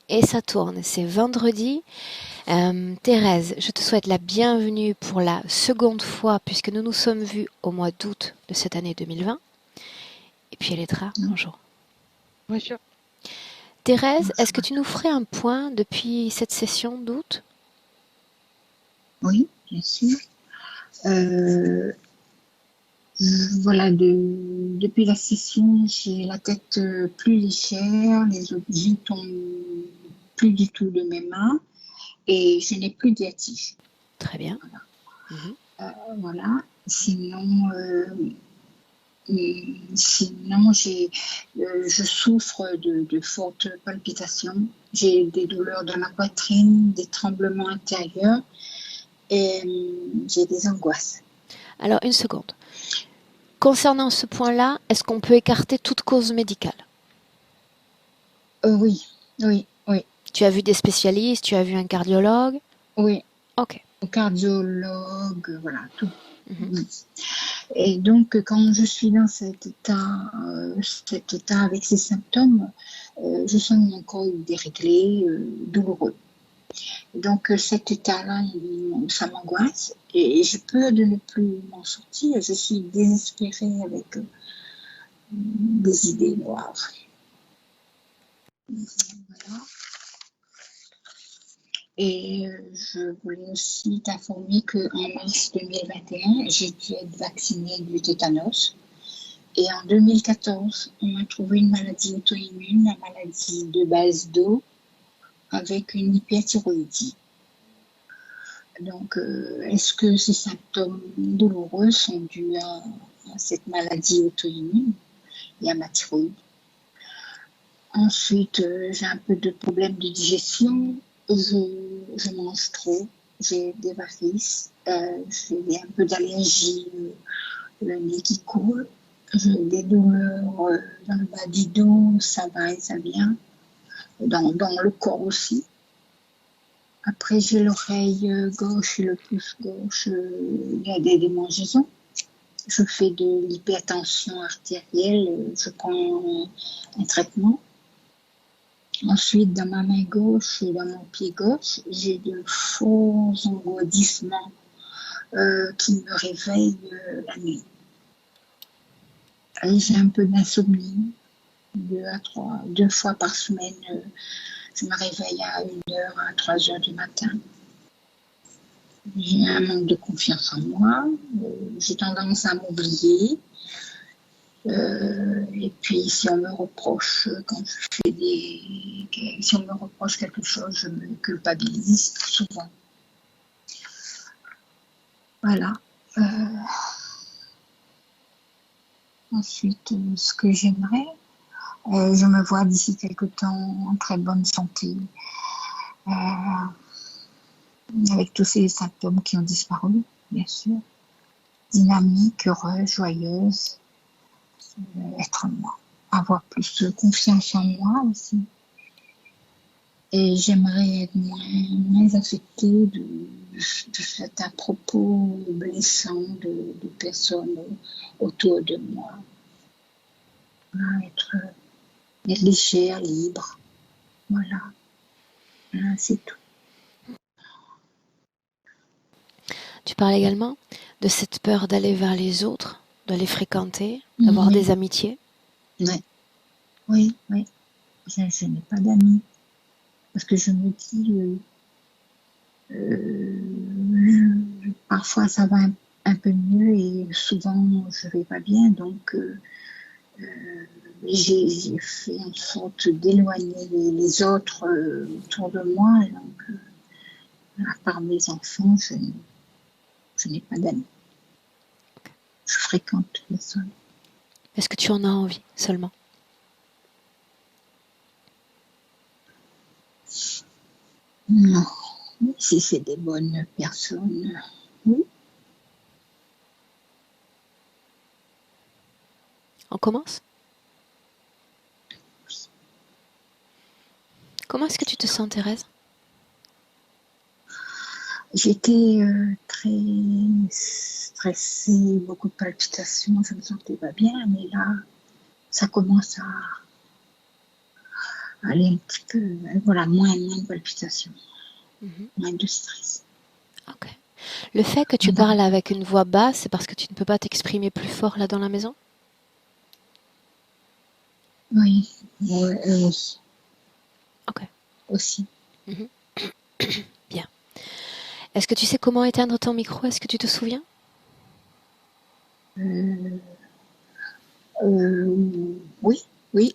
et Saturne. C'est vendredi. Thérèse, je te souhaite la bienvenue pour la seconde fois puisque nous nous sommes vus au mois d'août de cette année 2020. Et puis Elettra, bonjour. Bonjour. Thérèse, est-ce que tu nous ferais un point depuis cette session d'août? Oui, bien sûr. Voilà, depuis la session, j'ai la tête plus légère, les objets tombent plus du tout de mes mains et je n'ai plus de vertige. Très bien. Voilà. Sinon, je souffre de fortes palpitations. J'ai des douleurs dans la poitrine, des tremblements intérieurs et j'ai des angoisses. Alors, une seconde. Concernant ce point-là, est-ce qu'on peut écarter toute cause médicale? Oui. Tu as vu des spécialistes? Tu as vu un cardiologue? Oui. Ok. Cardiologue, voilà, tout. Oui. Et donc, quand je suis dans cet état avec ces symptômes, je sens mon corps déréglé, douloureux. Donc, cet état-là, ça m'angoisse et j'ai peur de ne plus m'en sortir. Je suis désespérée avec des idées noires. Voilà. Et je voulais aussi t'informer qu'en mars 2021, j'ai dû être vaccinée du tétanos. Et en 2014, on m'a trouvé une maladie auto-immune, la maladie de base d'eau, avec une hyperthyroïdie. Donc, est-ce que ces symptômes douloureux sont dus à cette maladie auto-immune et à ma thyroïde? Ensuite, j'ai un peu de problèmes de digestion. Je mange trop. J'ai des varices. J'ai un peu d'allergie, le nez qui coule. J'ai des douleurs dans le bas du dos, ça va et ça vient. Dans le corps aussi. Après, j'ai l'oreille gauche et le pouce gauche. Il y a des démangeaisons. Je fais de l'hypertension artérielle. Je prends un traitement. Ensuite, dans ma main gauche et dans mon pied gauche, j'ai de forts engourdissements qui me réveillent la nuit. Et j'ai un peu d'insomnie, 2 fois par semaine. Je me réveille à 1h, à 3h du matin. J'ai un manque de confiance en moi. J'ai tendance à m'oublier. Et puis, si on me reproche si on me reproche quelque chose, je me culpabilise souvent. Voilà. Ensuite, ce que j'aimerais, je me vois d'ici quelque temps en très bonne santé, avec tous ces symptômes qui ont disparu, bien sûr. Dynamique, heureuse, joyeuse, être moi, avoir plus de confiance en moi aussi. Et j'aimerais être moins affectée de certains propos blessants de personnes autour de moi. Voilà, être légère, libre. Voilà, c'est tout. Tu parles également de cette peur d'aller vers les autres, de les fréquenter, d'avoir des amitiés. Oui. Je n'ai pas d'amis. Parce que je me dis, parfois ça va un peu mieux et souvent je ne vais pas bien. Donc, j'ai fait en sorte d'éloigner les autres autour de moi. Et donc, à part mes enfants, je n'ai pas d'amis. Je fréquente personne. Est-ce que tu en as envie seulement? Non. Si c'est des bonnes personnes, oui. On commence? Comment est-ce que tu te sens, Thérèse? J'étais très stressée, beaucoup de palpitations, je me sentais pas bien, mais là, ça commence aller un petit peu, voilà, moins de palpitations, Mhm. moins de stress. Ok. Le fait que tu parles avec une voix basse, c'est parce que tu ne peux pas t'exprimer plus fort là dans la maison? Oui, oui, Ok. aussi. Mhm. Bien. Est-ce que tu sais comment éteindre ton micro? Est-ce que tu te souviens? Euh, oui, oui,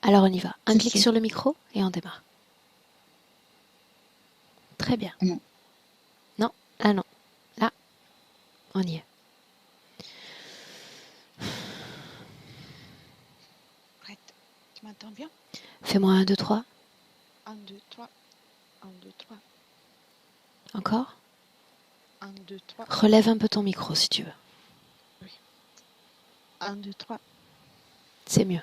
Alors on y va. Un je clic sais. sur le micro et on démarre. Très bien. Non. Non, là non. Là, on y est. Prête. Tu m'entends bien? Fais-moi un, 2, 3. 1, 2, 3. 1, 2, 3. Encore. 1, 2, 3. Relève un peu ton micro si tu veux. Oui. 1, 2, 3. C'est mieux.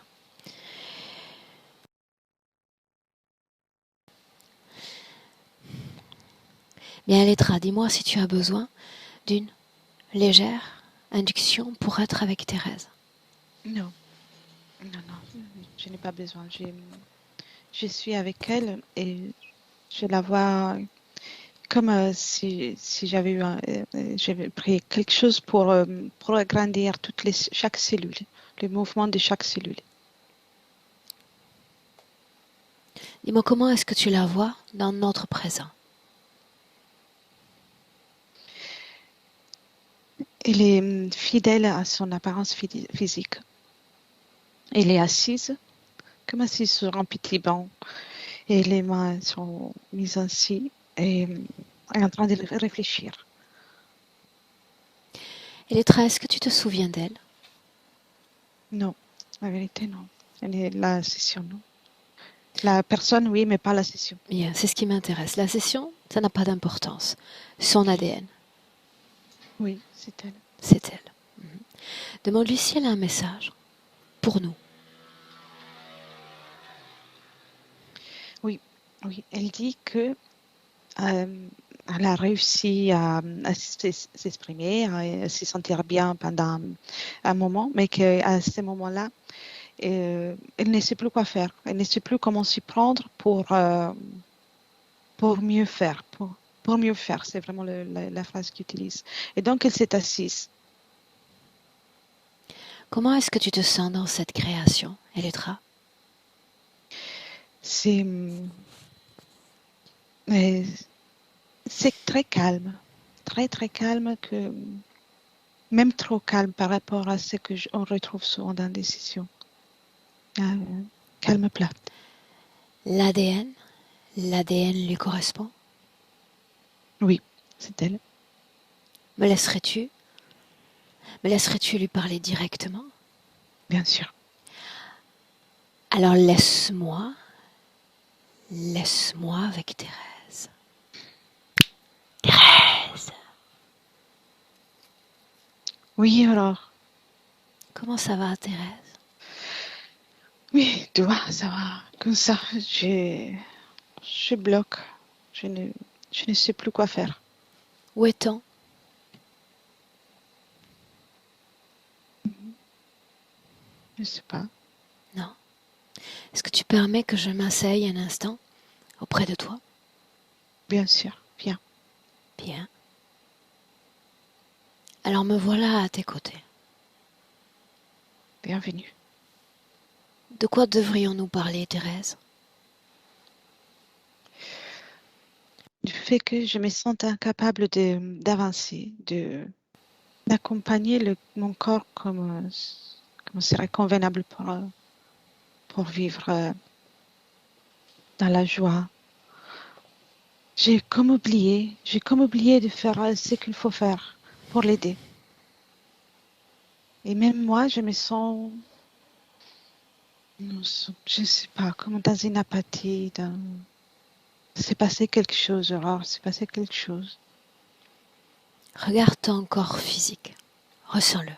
Bien, Lettra, dis-moi si tu as besoin d'une légère induction pour être avec Thérèse. Non, non, non, je n'ai pas besoin. Je suis avec elle et je la vois comme si j'avais j'avais pris quelque chose pour agrandir chaque cellule, le mouvement de chaque cellule. Dis-moi comment est-ce que tu la vois dans notre présent. Elle est fidèle à son apparence physique. Elle est assise, comme assise sur un petit banc, et les mains sont mises ainsi, et elle est en train de réfléchir. Et Lettra, est-ce que tu te souviens d'elle? Non, la vérité, non. La session, non. La personne, oui, mais pas la session. Bien, c'est ce qui m'intéresse. La session, ça n'a pas d'importance. Son ADN, Oui, c'est elle. c'est elle. Demande-lui si elle a un message pour nous. Oui, oui. Elle dit que elle a réussi à s'exprimer, à se sentir bien pendant un moment, mais qu'à ce moment-là, elle ne sait plus quoi faire. Elle ne sait plus comment s'y prendre pour mieux faire. Pour mieux faire, c'est vraiment la phrase qu'il utilise. Et donc, elle s'est assise. Comment est-ce que tu te sens dans cette création, Elettra? C'est mais c'est très calme, très très calme, que même trop calme par rapport à ce que on retrouve souvent dans des sessions. Calme plat. L'ADN, l'ADN lui correspond. Oui, c'est elle. Me laisserais-tu lui parler directement? Bien sûr. Alors laisse-moi avec Thérèse. Thérèse, Oui, alors. comment ça va, Thérèse? Oui, tu vois, ça va. Comme ça, je bloque. Je ne sais plus quoi faire. Où est-on? Je ne sais pas. Non. Est-ce que tu permets que je m'asseye un instant auprès de toi? Bien sûr. Viens. Bien. Alors me voilà à tes côtés. Bienvenue. De quoi devrions-nous parler, Thérèse? Du fait que je me sens incapable d'avancer, d'accompagner mon corps comme serait convenable pour vivre dans la joie. J'ai comme oublié de faire ce qu'il faut faire pour l'aider. Et même moi, je me sens, je ne sais pas, comme dans une apathie. C'est passé quelque chose, alors c'est passé quelque chose. Regarde ton corps physique. Ressens-le.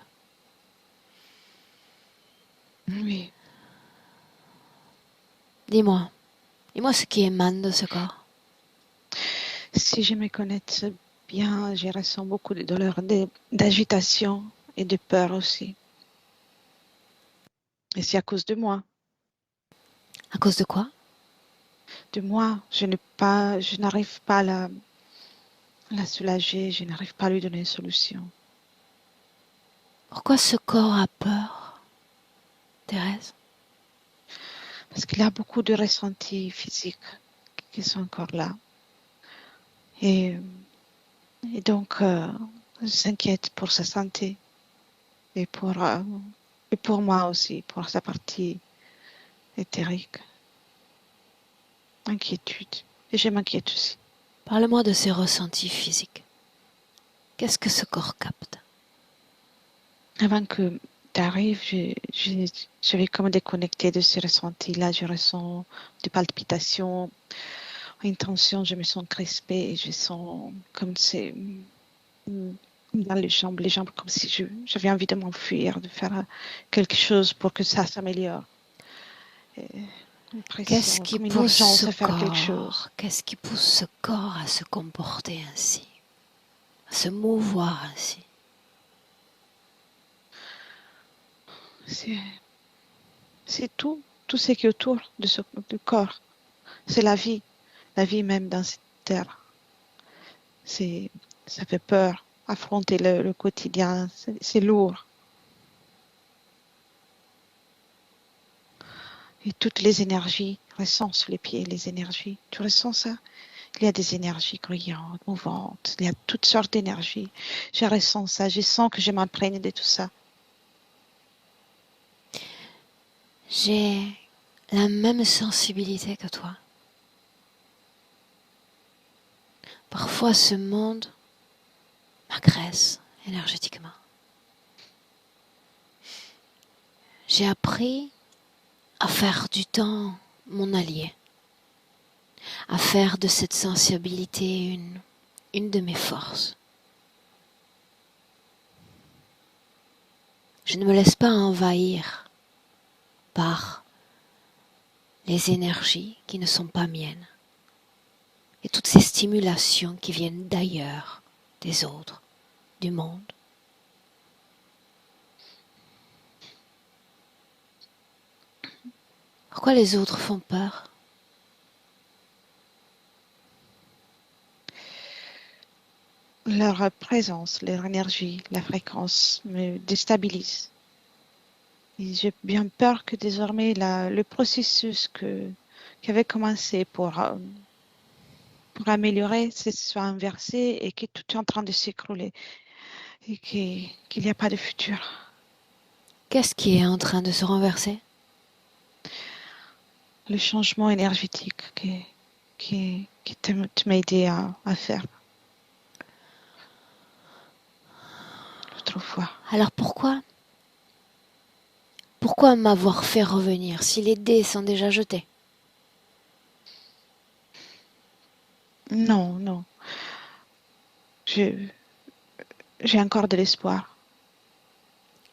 Oui, Dis-moi. Dis-moi ce qui émane de ce corps. si je me connais bien, je ressens beaucoup de douleur, d'agitation et de peur aussi. Et c'est à cause de moi. À cause de quoi? De moi. Je n'arrive pas à la soulager, je n'arrive pas à lui donner une solution. Pourquoi ce corps a peur, Thérèse? Parce qu'il a beaucoup de ressentis physiques qui sont encore là. Et, et donc, il s'inquiète pour sa santé et pour moi aussi, pour sa partie éthérique. Inquiétude. Et je m'inquiète aussi. Parle-moi de ces ressentis physiques. Qu'est-ce que ce corps capte? Avant que tu arrives, je vais comme déconnecter de ces ressentis-là. Je ressens des palpitations, une tension, je me sens crispée et je sens comme c'est dans les jambes comme si j'avais envie de m'enfuir, de faire quelque chose pour que ça s'améliore. Une Qu'est-ce pression, qui comme une pousse urgence ce à faire quelque chose. corps? Qu'est-ce qui pousse ce corps à se comporter ainsi, à se mouvoir ainsi? C'est tout ce qui est autour du corps. C'est la vie même dans cette terre. Ça fait peur, affronter le quotidien, c'est lourd. Et toutes les énergies, ressens sous les pieds les énergies. Tu ressens ça? Il y a des énergies grouillantes, mouvantes, il y a toutes sortes d'énergies. Je ressens ça, je sens que je m'imprègne de tout ça. J'ai la même sensibilité que toi. Parfois ce monde m'agresse énergétiquement. J'ai appris à faire du temps mon allié, à faire de cette sensibilité une de mes forces. Je ne me laisse pas envahir par les énergies qui ne sont pas miennes et toutes ces stimulations qui viennent d'ailleurs, des autres, du monde. Pourquoi les autres font peur? Leur présence, leur énergie, la fréquence me déstabilise. Et j'ai bien peur que désormais le processus qui avait commencé pour améliorer se soit inversé et que tout est en train de s'écrouler et qu'il n'y a pas de futur. Qu'est-ce qui est en train de se renverser? Le changement énergétique que tu m'as aidé à faire l'autre fois. Alors pourquoi m'avoir fait revenir si les dés sont déjà jetés? Non. J'ai encore de l'espoir.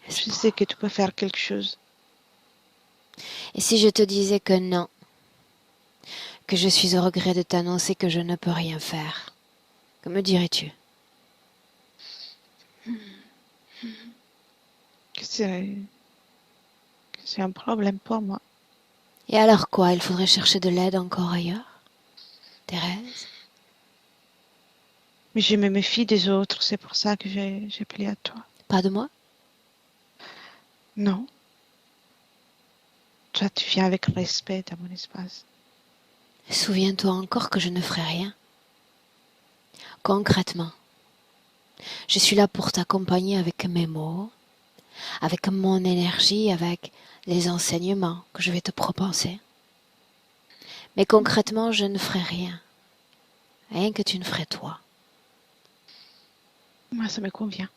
Je sais que tu peux faire quelque chose. Et si je te disais que non, que je suis au regret de t'annoncer que je ne peux rien faire, que me dirais-tu? Que c'est un problème pour moi. Et alors quoi? Il faudrait chercher de l'aide encore ailleurs? Thérèse? Mais je me méfie des autres, c'est pour ça que j'ai appelé à toi. Pas de moi? Non. Toi, tu viens avec respect dans mon espace. Souviens-toi encore que je ne ferai rien. Concrètement, je suis là pour t'accompagner avec mes mots, avec mon énergie, avec les enseignements que je vais te proposer. Mais concrètement, je ne ferai rien. Rien que tu ne ferais toi. Moi, ça me convient.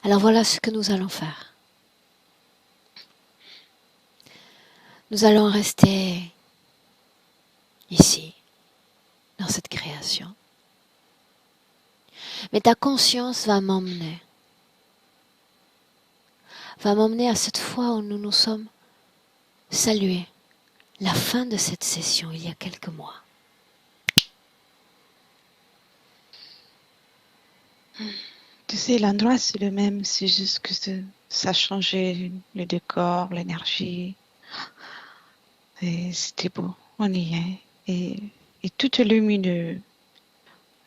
Alors voilà ce que nous allons faire. Nous allons rester ici, dans cette création. Mais ta conscience va m'emmener à cette fois où nous nous sommes salués, la fin de cette session il y a quelques mois. Tu sais, l'endroit, c'est le même, c'est juste que ça a changé le décor, l'énergie. Et c'était beau. On y est. Et tout est lumineux.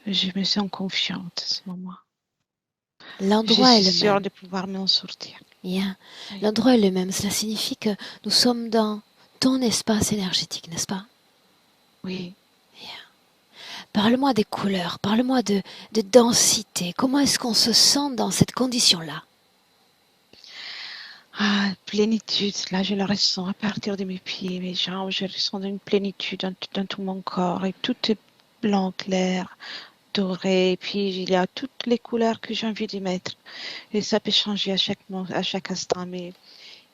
Je me sens confiante à ce moment. Je L'endroit est suis le sûre même. de pouvoir m'en sortir. Bien. Oui. L'endroit est le même. Cela signifie que nous sommes dans ton espace énergétique, n'est-ce pas? Oui. Parle-moi des couleurs, parle-moi de densité. Comment est-ce qu'on se sent dans cette condition-là? Ah, plénitude. Là, je le ressens à partir de mes pieds, mes jambes. Je ressens une plénitude dans tout mon corps. Et tout est blanc, clair, doré. Et puis, il y a toutes les couleurs que j'ai envie de mettre. Et ça peut changer à chaque instant. Mais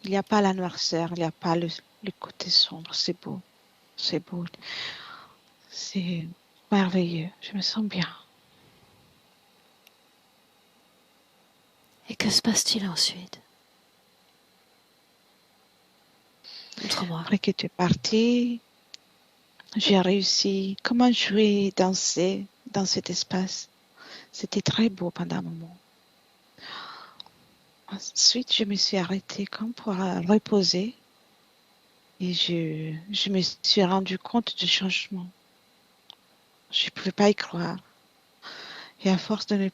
il n'y a pas la noirceur. Il n'y a pas le côté sombre. C'est beau. C'est beau. C'est merveilleux. Je me sens bien. Et que se passe-t-il ensuite? Montre-moi. Après que tu es parti, j'ai réussi. Comment jouer, danser dans cet espace. C'était très beau pendant un moment. Ensuite, je me suis arrêtée comme pour reposer et je me suis rendu compte du changement. Je ne pouvais pas y croire. Et à force de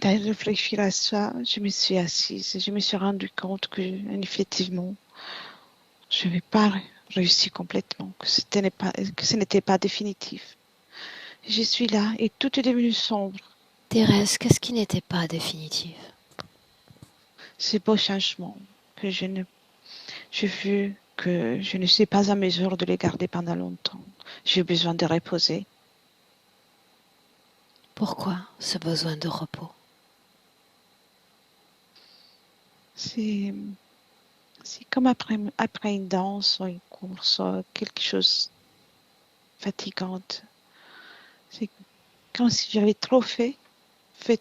réfléchir à ça, je me suis assise et je me suis rendu compte que, effectivement, je n'avais pas réussi complètement, que ce n'était pas définitif. Je suis là et tout est devenu sombre. Thérèse, qu'est-ce qui n'était pas définitif? Ces beaux changements que j'ai vu que je ne suis pas en mesure de les garder pendant longtemps. J'ai besoin de reposer. Pourquoi ce besoin de repos? C'est, c'est comme après une danse ou une course, ou quelque chose de fatigante. C'est comme si j'avais trop fait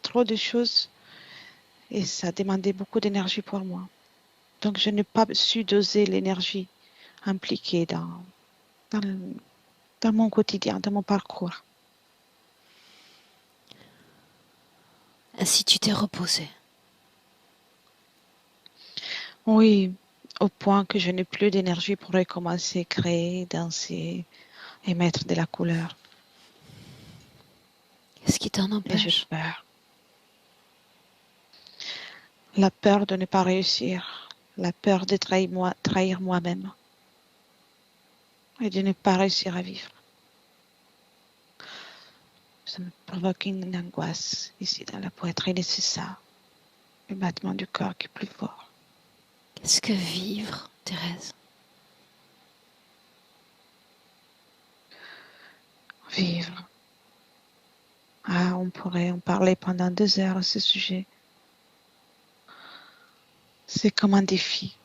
trop de choses et ça demandait beaucoup d'énergie pour moi. Donc je n'ai pas su doser l'énergie impliquée dans, le- dans mon quotidien, dans mon parcours. Ainsi tu t'es reposé. Oui, au point que je n'ai plus d'énergie pour recommencer à créer, danser et mettre de la couleur. Qu'est-ce qui t'en Et j'ai empêche? peur. La peur de ne pas réussir, la peur de trahir moi-même et de ne pas réussir à vivre. Ça me provoque une angoisse ici dans la poitrine et c'est ça, le battement du corps qui est plus fort. Qu'est-ce que vivre, Thérèse? Vivre. Ah, on pourrait en parler pendant 2 heures à ce sujet. C'est comme un défi,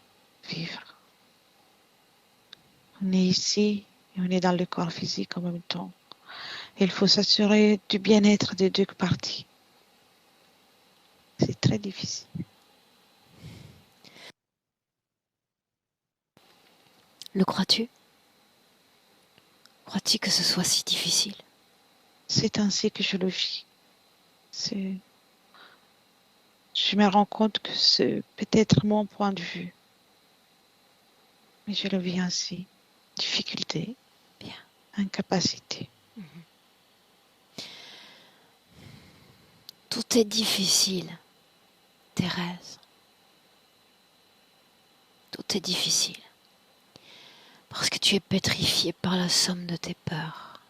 vivre. On est ici et on est dans le corps physique en même temps. Il faut s'assurer du bien-être des deux parties. C'est très difficile. Le crois-tu? Crois-tu que ce soit si difficile? C'est ainsi que je le vis. Je me rends compte que c'est peut-être mon point de vue, mais je le vis ainsi. Difficulté, Bien. incapacité. Tout est difficile, Thérèse. Tout est difficile. Parce que tu es pétrifiée par la somme de tes peurs.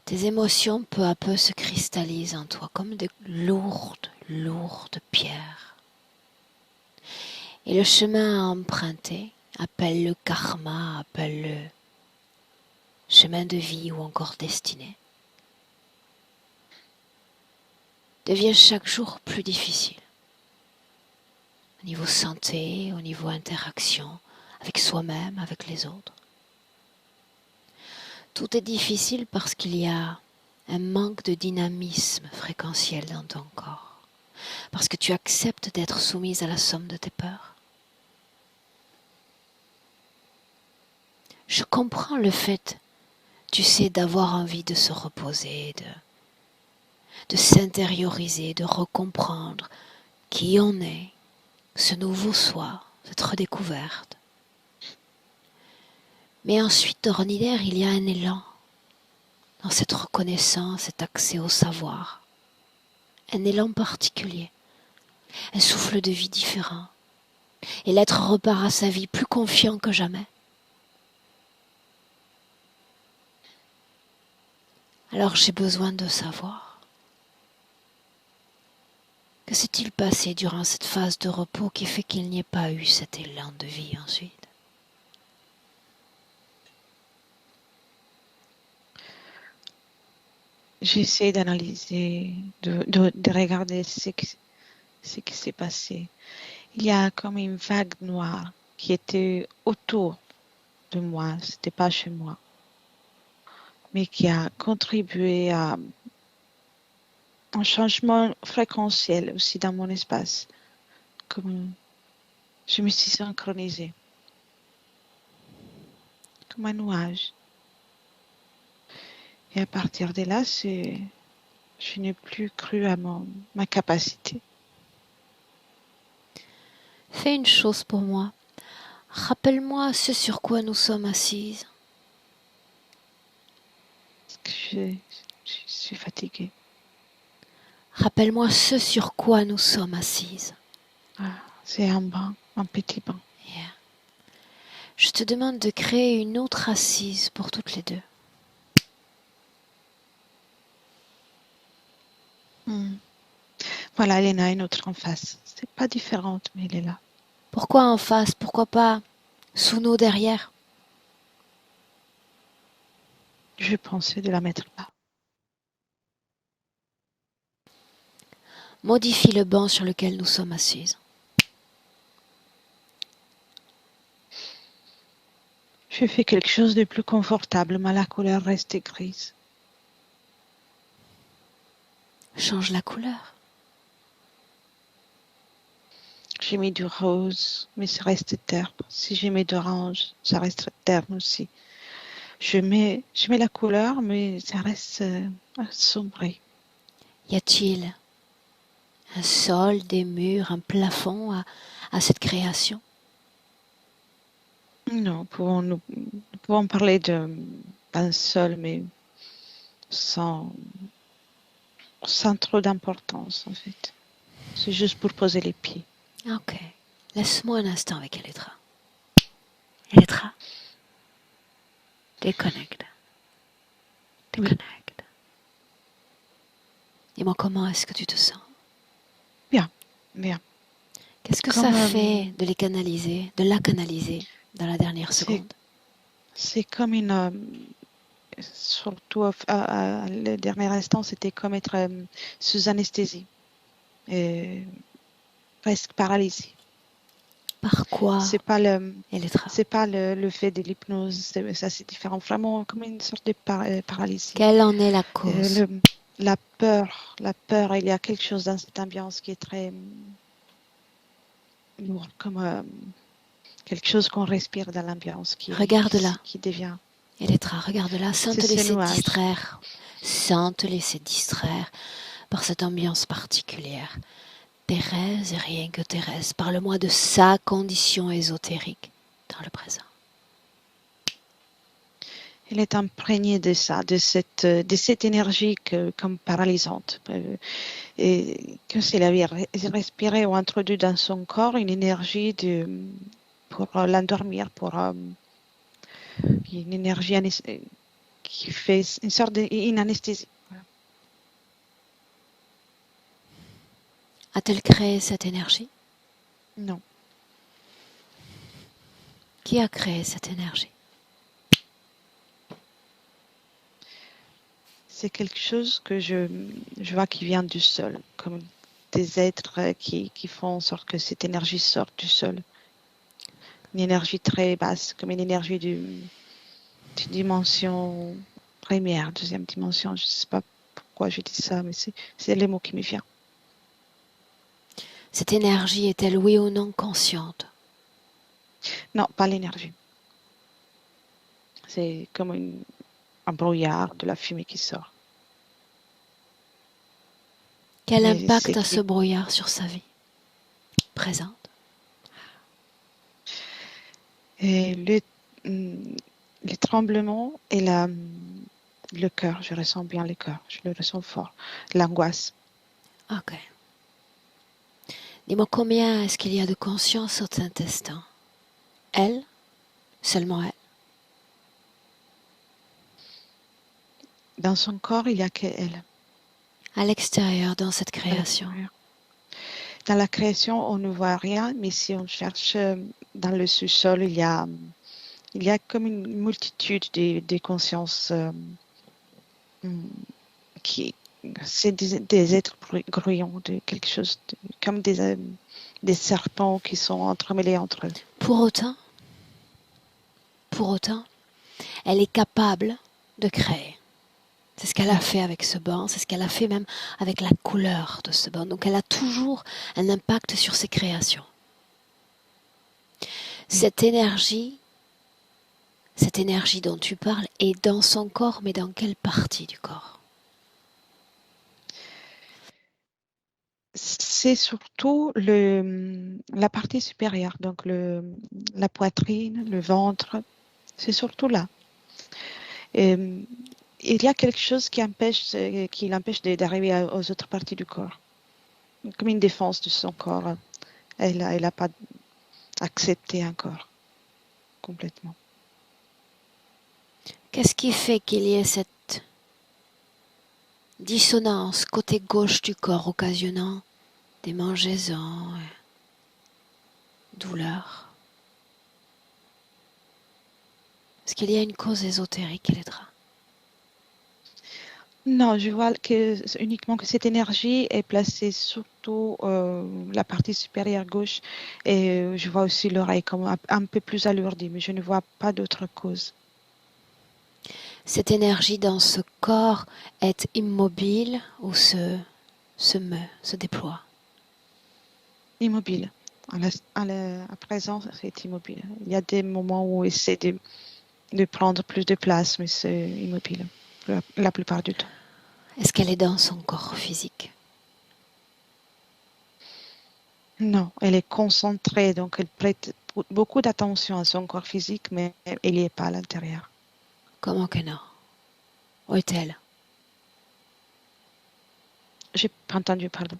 Tes émotions peu à peu se cristallisent en toi comme de lourdes, lourdes pierres. Et le chemin à emprunter, appelle-le karma, appelle-le chemin de vie ou encore destinée, devient chaque jour plus difficile. Au niveau santé, au niveau interaction, avec soi-même, avec les autres. Tout est difficile parce qu'il y a un manque de dynamisme fréquentiel dans ton corps. Parce que tu acceptes d'être soumise à la somme de tes peurs. Je comprends le fait, tu sais, d'avoir envie de se reposer, de s'intérioriser, de recomprendre qui on est, ce nouveau soi, cette redécouverte. Mais ensuite, dans Ronider, il y a un élan dans cette reconnaissance, cet accès au savoir. Un élan particulier, un souffle de vie différent. Et l'être repart à sa vie plus confiant que jamais. Alors j'ai besoin de savoir. Que s'est-il passé durant cette phase de repos qui fait qu'il n'y ait pas eu cet élan de vie ensuite? J'essaie d'analyser, de regarder ce qui s'est passé. Il y a comme une vague noire qui était autour de moi, c'était pas chez moi, mais qui a contribué à un changement fréquentiel aussi dans mon espace. Comme je me suis synchronisée, comme un nuage. Et à partir de là, je n'ai plus cru à ma capacité. Fais une chose pour moi. Rappelle-moi ce sur quoi nous sommes assises. Parce que je suis fatiguée. Rappelle-moi ce sur quoi nous sommes assises. Ah, c'est un banc, un petit banc. Yeah. Je te demande de créer une autre assise pour toutes les deux. Voilà, Elena, une autre en face. C'est pas différente, mais elle est là. Pourquoi en face? Pourquoi pas sous nos derrière? Je pensais de la mettre là. Modifie le banc sur lequel nous sommes assises. Je fais quelque chose de plus confortable, mais la couleur reste grise. Change la couleur. J'ai mis du rose, mais ça reste terne. Si j'ai mis d'orange, ça reste terne aussi. Je mets la couleur, mais ça reste sombré. Y a-t-il un sol, des murs, un plafond à cette création? Non, nous pouvons parler d'un sol, mais sans trop d'importance, en fait. C'est juste pour poser les pieds. Ok. Laisse-moi un instant avec Elétra. Elétra. Déconnecte. Déconnecte. Dis-moi comment est-ce que tu te sens? Bien, bien. Qu'est-ce que ça fait de la canaliser dans la dernière seconde? C'est comme surtout le dernier instant, c'était comme être sous anesthésie, presque paralysée. Par quoi, C'est pas Elétra? c'est pas le fait de l'hypnose, ça c'est différent, vraiment comme une sorte de paralysie. Quelle en est la cause? La peur, il y a quelque chose dans cette ambiance qui est très lourd, comme quelque chose qu'on respire dans l'ambiance Regarde-la. qui devient. Elétra, regarde-la, sans te C'est ces laisser nuages. distraire. Sans te laisser distraire par cette ambiance particulière. Thérèse et rien que Thérèse, parle-moi de sa condition ésotérique dans le présent. Elle est imprégnée de ça, de cette énergie comme paralysante. Et que c'est la vie respirée ou introduite dans son corps, une énergie pour l'endormir, pour une énergie qui fait une sorte d'une anesthésie. Voilà. A-t-elle créé cette énergie? Non. Qui a créé cette énergie? C'est quelque chose que je vois qui vient du sol, comme des êtres qui font en sorte que cette énergie sorte du sol. Une énergie très basse, comme une énergie d'une dimension première, deuxième dimension. Je ne sais pas pourquoi je dis ça, mais c'est les mots qui me viennent. Cette énergie est-elle oui ou non consciente? Non, pas l'énergie. C'est comme un brouillard, de la fumée qui sort. Quel impact a ce brouillard sur sa vie présente? Et les tremblements et le cœur, je ressens bien le cœur, je le ressens fort. L'angoisse. Ok. Dis-moi combien est-ce qu'il y a de conscience au intestin? Elle? Seulement elle? Dans son corps, il n'y a qu'elle. À l'extérieur, dans cette À création? l'extérieur. Dans la création, on ne voit rien, mais si on cherche dans le sous-sol, il y a comme une multitude de consciences hum, qui, c'est des êtres grouillants, de quelque chose, comme des serpents qui sont entremêlés entre eux. Pour autant, elle est capable de créer. C'est ce qu'elle a fait avec ce banc, c'est ce qu'elle a fait même avec la couleur de ce banc. Donc elle a toujours un impact sur ses créations. Cette énergie dont tu parles est dans son corps, mais dans quelle partie du corps? C'est surtout la partie supérieure, donc la poitrine, le ventre, c'est surtout là. Et, il y a quelque chose qui l'empêche d'arriver aux autres parties du corps, comme une défense de son corps. Elle n'a pas accepté encore complètement. Qu'est-ce qui fait qu'il y ait cette dissonance côté gauche du corps occasionnant des mangeaisons, douleurs? Est-ce qu'il y a une cause ésotérique, Elétra? Non, je vois uniquement que cette énergie est placée surtout la partie supérieure gauche et je vois aussi l'oreille comme un peu plus alourdie, mais je ne vois pas d'autre cause. Cette énergie dans ce corps est immobile ou se meut, se déploie? Immobile. À présent, c'est immobile. Il y a des moments où on essaie de prendre plus de place, mais c'est immobile la plupart du temps. Est-ce qu'elle est dans son corps physique? Non, elle est concentrée, donc elle prête beaucoup d'attention à son corps physique, mais elle n'y est pas à l'intérieur. Comment que non? Où est-elle? J'ai pas entendu, pardon.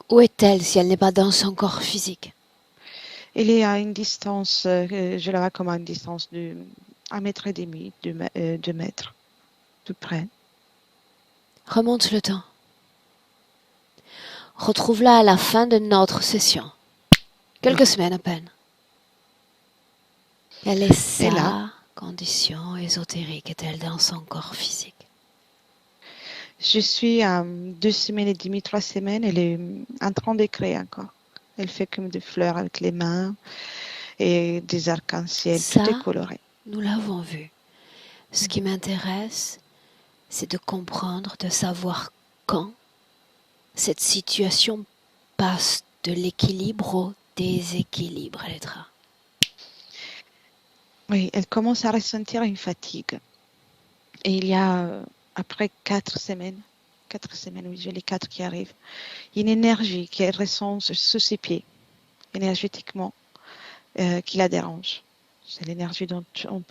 Où est-elle si elle n'est pas dans son corps physique? Elle est à une distance, je la vois comme à une distance de 1,5 m, 2 mètres, tout près. Remonte le temps. Retrouve-la à la fin de notre session. Quelques semaines à peine. Quelle est Et là, sa condition ésotérique? Est-elle dans son corps physique? je suis à 2 semaines et demie, 3 semaines, elle est en train de créer encore. Elle fait comme des fleurs avec les mains et des arcs-en-ciel, tout est Ça, coloré. nous l'avons vu. Ce qui m'intéresse, c'est de comprendre, de savoir quand cette situation passe de l'équilibre au déséquilibre, Elétra. Oui, elle commence à ressentir une fatigue. Et il y a, après 4 semaines, oui, j'ai les 4 qui arrivent, une énergie qu'elle ressent sous ses pieds, énergétiquement, qui la dérange. C'est l'énergie dont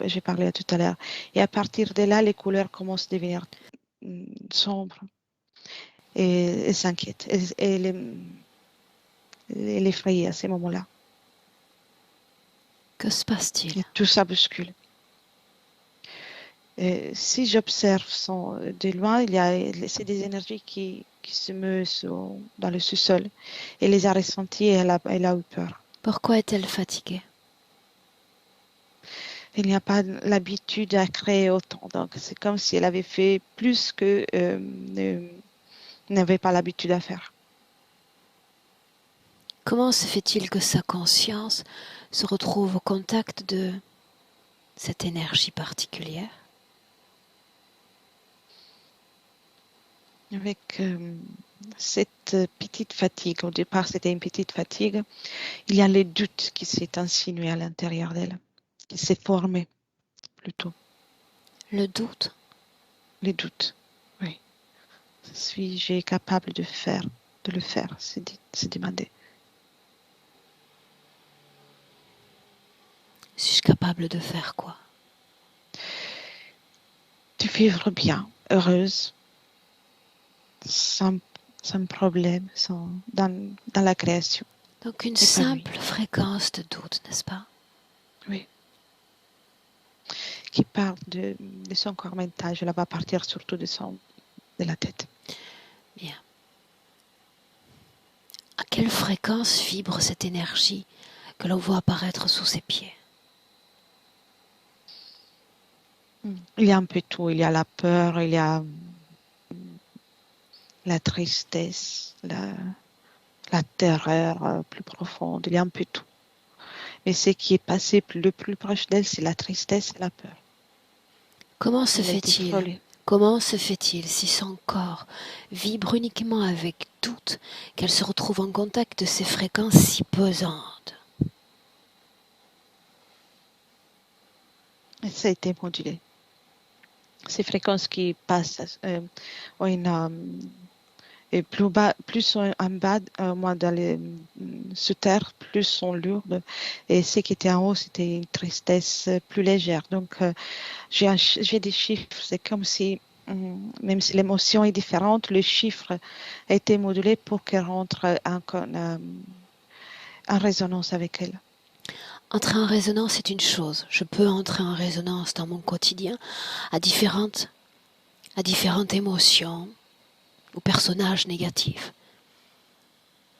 j'ai parlé tout à l'heure. Et à partir de là, les couleurs commencent à devenir sombres et elle s'inquiète. Elle est effrayée à ces moments-là. Que se passe-t-il? Et tout ça bouscule. Si j'observe de loin, c'est des énergies qui se meuvent dans le sous-sol. Elle les a ressenties et elle a eu peur. Pourquoi est-elle fatiguée? Elle n'a pas l'habitude à créer autant. Donc, c'est comme si elle avait fait plus que n'avait pas l'habitude à faire. Comment se fait-il que sa conscience se retrouve au contact de cette énergie particulière? Avec cette petite fatigue, au départ c'était une petite fatigue, il y a les doutes qui s'est insinué à l'intérieur d'elle, qui s'est formé plutôt. Le doute? Les doutes, oui. Suis-je capable de le faire, c'est demandé. Suis-je capable de faire quoi? De vivre bien, heureuse, sans, sans problème, dans la création, Donc une épanouie. simple fréquence de doute, n'est-ce pas? Oui. Qui parle de son corps mental, je la vois partir surtout de la tête. Bien. À quelle fréquence vibre cette énergie que l'on voit apparaître sous ses pieds? Il y a un peu tout, il y a la peur, il y a la tristesse, la terreur plus profonde, il y a un peu tout. Mais ce qui est passé le plus proche d'elle, c'est la tristesse et la peur. Comment se Elle a été fait-il? frôlée. Comment se fait-il, si son corps vibre uniquement avec doute, qu'elle se retrouve en contact de ces fréquences si pesantes? Et ça a été modulé. Ces fréquences qui passent ont et plus bas, plus en bas, moi dans sous terre, plus sont lourdes. Et ce qui était en haut, c'était une tristesse plus légère. Donc, j'ai des chiffres. C'est comme si, même si l'émotion est différente, le chiffre a été modulé pour qu'elle rentre en résonance avec elle. Entrer en résonance est une chose. Je peux entrer en résonance dans mon quotidien à différentes émotions ou personnages négatifs.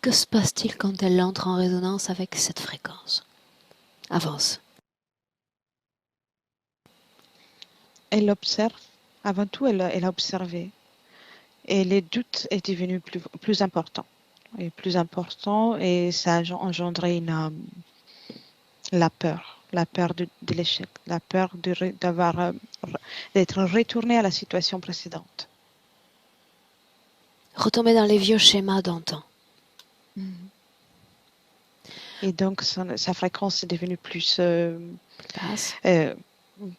Que se passe-t-il quand elle entre en résonance avec cette fréquence? Avance. Elle observe. Avant tout, elle a observé. Et les doutes étaient devenus plus importants. Et ça a engendré la peur de l'échec, la peur d'être retourné à la situation précédente. Retomber dans les vieux schémas d'antan. Et donc, sa fréquence est devenue plus Basse.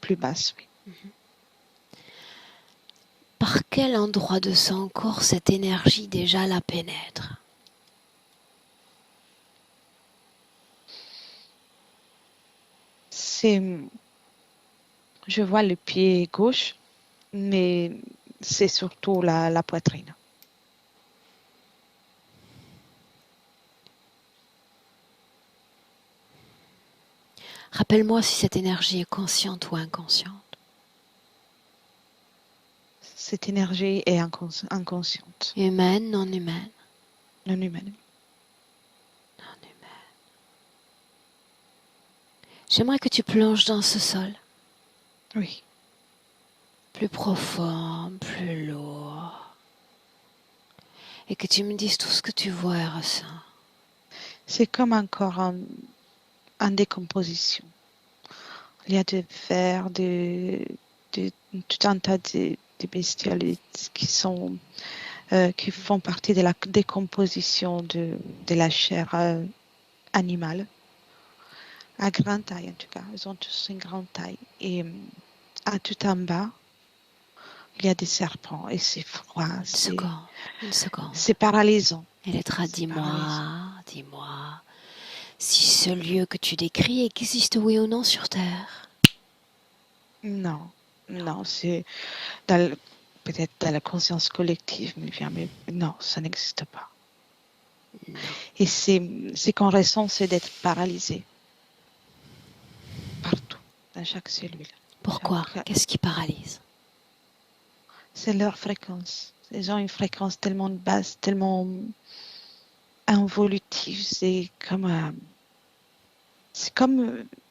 plus basse. Oui. Par quel endroit de son corps cette énergie déjà la pénètre? Je vois le pied gauche, mais c'est surtout la poitrine. Rappelle-moi si cette énergie est consciente ou inconsciente. Cette énergie est inconsciente. Humaine, non humaine? Non humaine. Non humaine. J'aimerais que tu plonges dans ce sol. Oui. Plus profond, plus lourd. Et que tu me dises tout ce que tu vois et ressens. C'est comme un corps en décomposition. Il y a des vers, tout un tas de bestioles qui font partie de la décomposition de la chair animale. À grande taille, en tout cas. Ils ont tous une grande taille. Et à tout en bas, il y a des serpents et c'est froid. Une seconde. C'est paralysant. Elettra, dis-moi, si ce lieu que tu décris existe oui ou non sur Terre? Non, c'est peut-être dans la conscience collective, mais non, ça n'existe pas. Non. Et ce qu'on ressent, c'est d'être paralysé. Partout, dans chaque cellule. Pourquoi? Qu'est-ce qui paralyse? C'est leur fréquence. Ils ont une fréquence tellement basse, tellement involutive. C'est comme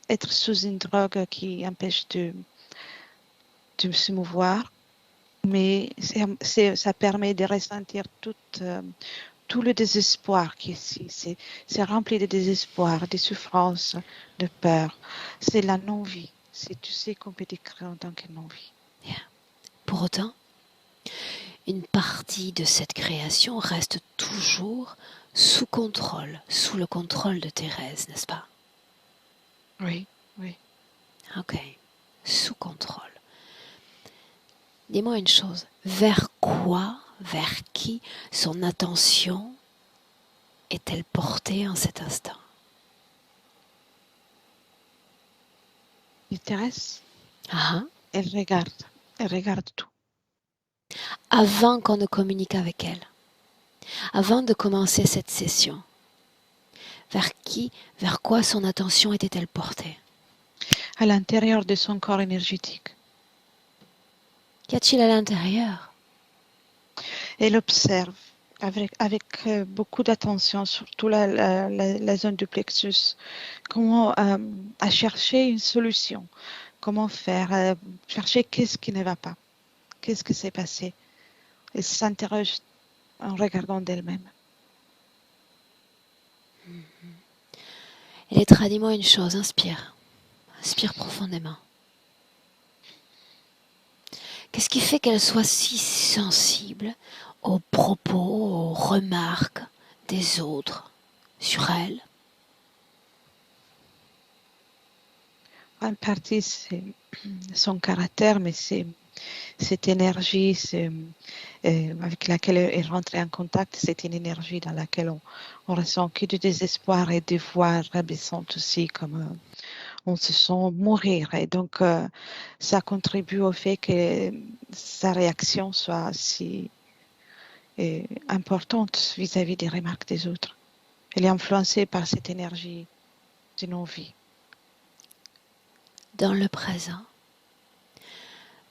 être sous une drogue qui empêche de se mouvoir. Mais ça permet de ressentir tout le désespoir qui est ici. C'est rempli de désespoir, de souffrance, de peur. C'est la non-vie. C'est tout ce qu'on peut décrire en tant que non-vie. Yeah. Pour autant, une partie de cette création reste toujours sous le contrôle de Thérèse, n'est-ce pas? Oui. Ok, sous contrôle. Dis-moi une chose, vers qui son attention est-elle portée en cet instant? Et Thérèse, Ah, elle regarde tout. avant qu'on ne communique avec elle, avant de commencer cette session, vers quoi son attention était-elle portée? À l'intérieur de son corps énergétique. Qu'y a-t-il à l'intérieur? Elle observe avec beaucoup d'attention, surtout la zone du plexus, comment à chercher une solution, comment faire, chercher qu'est-ce qui ne va pas, qu'est-ce qui s'est passé. Elle s'interroge en regardant d'elle-même. Elettra, dis-moi une chose, inspire. Inspire profondément. Qu'est-ce qui fait qu'elle soit si sensible aux propos, aux remarques des autres sur elle? En partie, c'est son caractère, mais c'est cette énergie avec laquelle elle rentre en contact, c'est une énergie dans laquelle on ressent que du désespoir et des voix rabaissantes aussi, comme on se sent mourir. Et donc, ça contribue au fait que sa réaction soit si importante vis-à-vis des remarques des autres. Elle est influencée par cette énergie de nos vies. Dans le présent,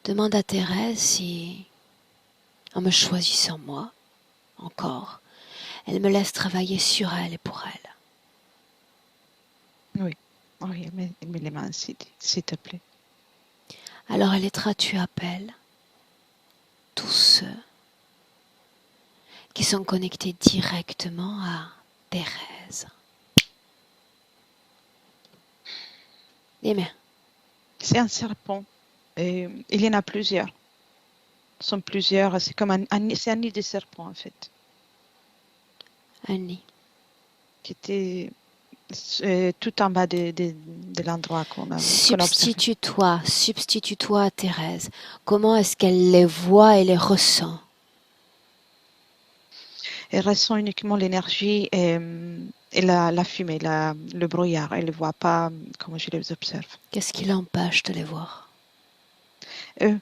demande à Thérèse si, en me choisissant moi, encore, elle me laisse travailler sur elle et pour elle. Oui, oui, mets les mains, s'il te plaît. Alors Elettra, tu appelles tous ceux qui sont connectés directement à Thérèse. Dis-moi. C'est un serpent. Et il y en a plusieurs. Ce sont plusieurs. C'est comme c'est un nid de serpent, en fait. Un nid. Qui était tout en bas de l'endroit qu'on a observé. Substitue-toi à Thérèse. Comment est-ce qu'elle les voit et les ressent? Elle ressent uniquement l'énergie et la fumée, le brouillard. Elle ne voit pas comment je les observe. Qu'est-ce qui l'empêche de les voir? Eux,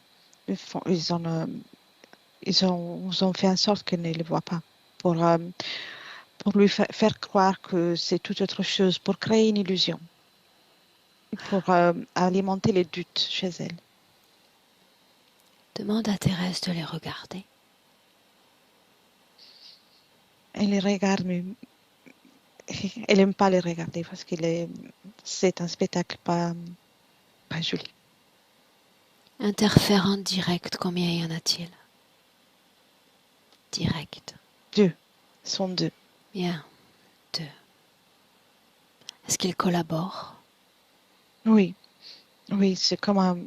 ils ont fait en sorte qu'elle ne les voit pas. Pour lui faire croire que c'est tout autre chose, pour créer une illusion. Pour alimenter les doutes chez elle. Demande à Thérèse de les regarder. Elle les regarde, mais elle n'aime pas les regarder parce que c'est un spectacle pas joli. Interférent direct, combien y en a-t-il? Direct. 2. Sont 2. Bien, 2. Est-ce qu'ils collaborent? Oui, oui, c'est comme un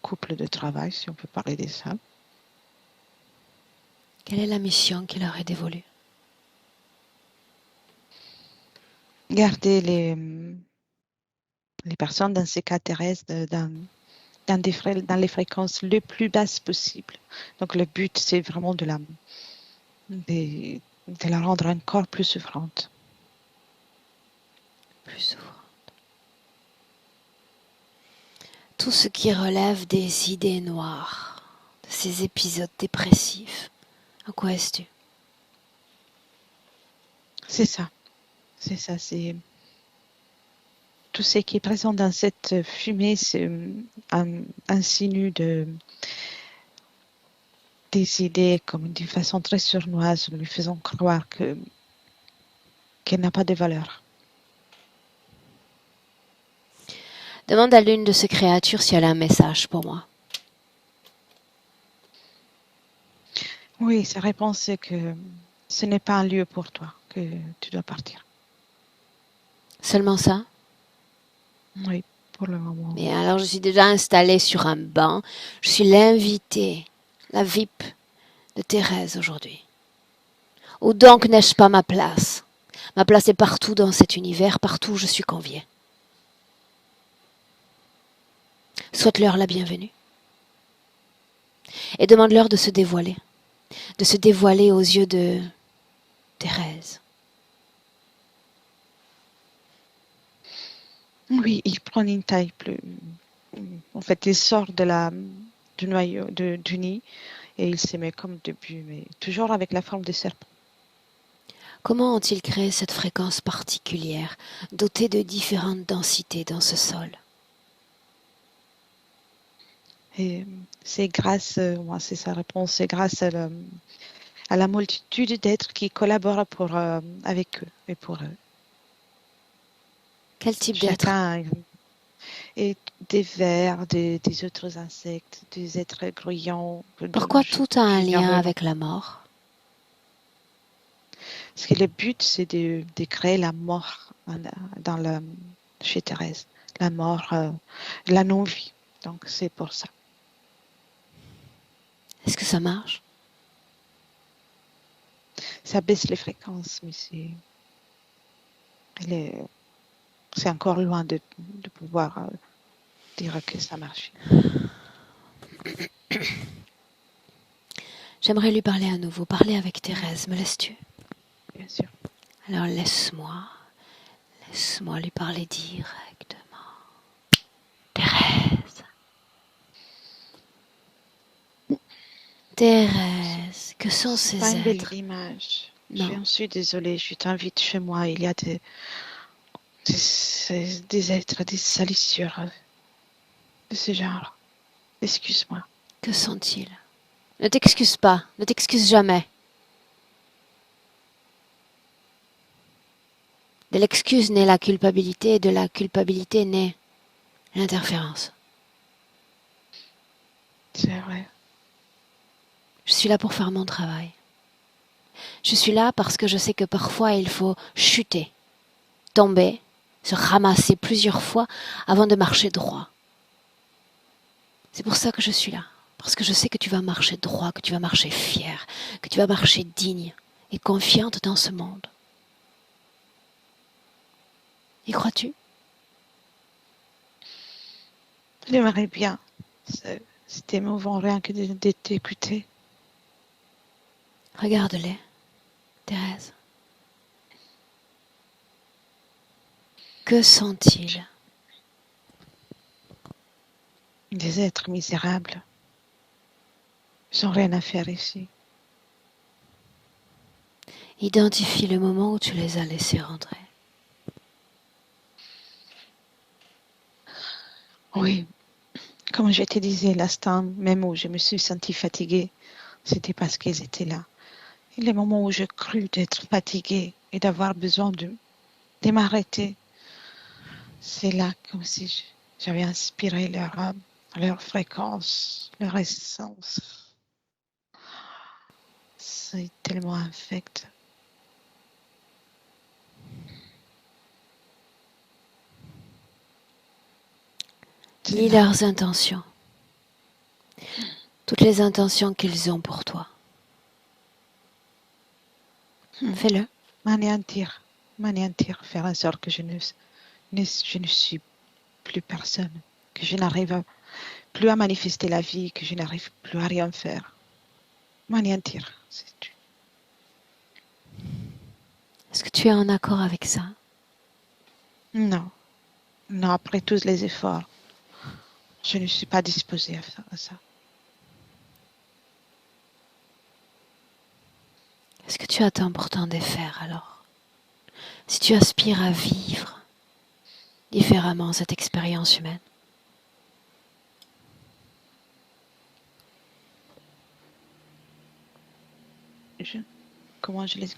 couple de travail, si on peut parler de ça. Quelle est la mission qui leur est dévolue? Garder les personnes dans ces cas terrestres dans les fréquences les plus basses possibles. Donc le but, c'est vraiment de la rendre encore plus souffrante. Plus souffrante. Tout ce qui relève des idées noires, de ces épisodes dépressifs. À quoi est-ce-tu? C'est ça. C'est ça, c'est tout ce qui est présent dans cette fumée, c'est un signe des idées comme d'une façon très sournoise, lui faisant croire qu'elle n'a pas de valeur. Demande à l'une de ces créatures si elle a un message pour moi. Oui, sa réponse c'est que ce n'est pas un lieu pour toi, que tu dois partir. Seulement ça? Oui, pour le moment. Mais alors je suis déjà installée sur un banc. Je suis l'invitée, la VIP de Thérèse aujourd'hui. Où donc n'ai-je pas ma place? Ma place est partout dans cet univers, partout où je suis conviée. Souhaite-leur la bienvenue. Et demande-leur de se dévoiler aux yeux de Thérèse. Oui, il prend une taille plus En fait, il sort du noyau, du nid et il se met comme début, mais toujours avec la forme de serpent. Comment ont-ils créé cette fréquence particulière, dotée de différentes densités dans ce sol? Et c'est grâce, moi, c'est sa réponse, c'est grâce à la multitude d'êtres qui collaborent avec eux et pour eux. Quel type d'être? Chacun et des vers, des autres insectes, des êtres grouillants. Pourquoi tout a un lien J'ignorais. avec la mort? Parce que le but, c'est de créer la mort chez Thérèse. La mort, la non-vie. Donc, c'est pour ça. Est-ce que ça marche? Ça baisse les fréquences, mais c'est encore loin de pouvoir dire que ça marche. J'aimerais lui parler à nouveau, parler avec Thérèse. Me laisses-tu? Bien sûr. Alors laisse-moi lui parler directement. Thérèse. Thérèse, que sont C'est ces pas une belle êtres? image. Non. J'en suis désolée. Je t'invite chez moi. Il y a des êtres, des salissures de ce genre. Excuse-moi. Que sont-ils? Ne t'excuse pas, ne t'excuse jamais. De l'excuse naît la culpabilité, et de la culpabilité naît l'interférence. C'est vrai. Je suis là pour faire mon travail. Je suis là parce que je sais que parfois il faut chuter, tomber, se ramasser plusieurs fois avant de marcher droit. C'est pour ça que je suis là. Parce que je sais que tu vas marcher droit, que tu vas marcher fier, que tu vas marcher digne et confiante dans ce monde. Y crois-tu? J'aimerais bien. C'est émouvant rien que de t'écouter. Regarde-les, Thérèse. Que sont-ils? Des êtres misérables. Ils n'ont rien à faire ici. Identifie le moment où tu les as laissés rentrer. Oui. Comme je te disais l'instant même où je me suis sentie fatiguée, c'était parce qu'ils étaient là. Et les moments où je crus d'être fatiguée et d'avoir besoin de m'arrêter, c'est là comme si j'avais inspiré leur fréquence, leur essence. C'est tellement infect. Lis leurs intentions. Toutes les intentions qu'ils ont pour toi. Fais-le. M'anéantir, faire en sorte que je ne suis plus personne, que je n'arrive plus à manifester la vie, que je n'arrive plus à rien faire. M'anéantir, c'est tout. Est-ce que tu es en accord avec ça? Non, non, après tous les efforts, je ne suis pas disposée à faire ça. Est-ce que tu attends pourtant de faire alors? Si tu aspires à vivre différemment cette expérience humaine. Comment je les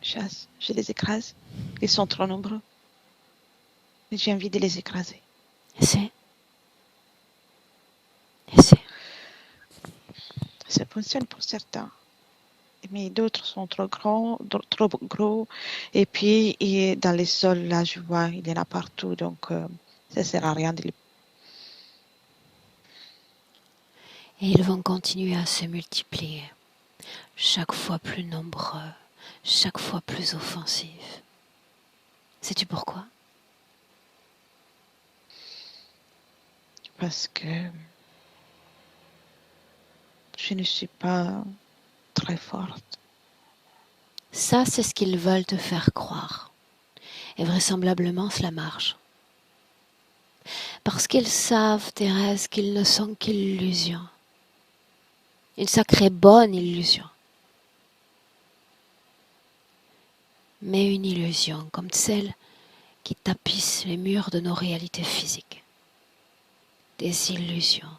chasse, je les écrase. Ils sont trop nombreux. Et j'ai envie de les écraser. Essaie. Essaie. Ça fonctionne pour certains. Mais d'autres sont trop gros. Et puis, dans les sols, là, je vois, il y en a partout. Donc, ça ne sert à rien de les... Et ils vont continuer à se multiplier, chaque fois plus nombreux, chaque fois plus offensifs. Sais-tu pourquoi? Parce que je ne suis pas très forte. Ça, c'est ce qu'ils veulent te faire croire. Et vraisemblablement, cela marche. Parce qu'ils savent, Thérèse, qu'ils ne sont qu'illusions. Une sacrée bonne illusion. Mais une illusion comme celle qui tapisse les murs de nos réalités physiques. Des illusions.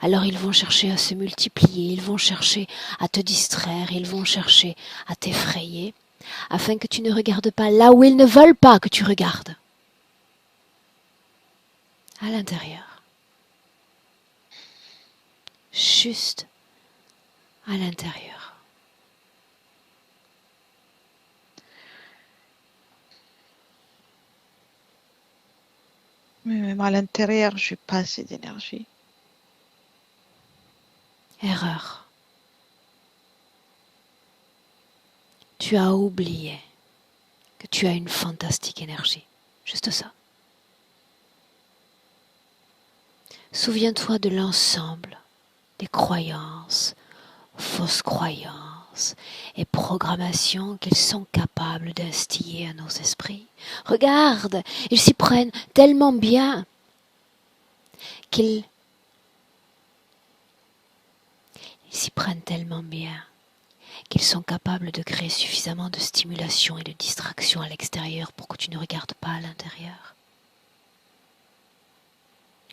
Alors ils vont chercher à se multiplier, ils vont chercher à te distraire, ils vont chercher à t'effrayer, afin que tu ne regardes pas là où ils ne veulent pas que tu regardes. À l'intérieur. Juste à l'intérieur. Mais même à l'intérieur, je n'ai pas assez d'énergie. Erreur. Tu as oublié que tu as une fantastique énergie. Juste ça. Souviens-toi de l'ensemble des croyances, fausses croyances et programmations qu'ils sont capables d'instiller à nos esprits. Regarde, ils s'y prennent tellement bien qu'ils sont capables de créer suffisamment de stimulation et de distraction à l'extérieur pour que tu ne regardes pas à l'intérieur.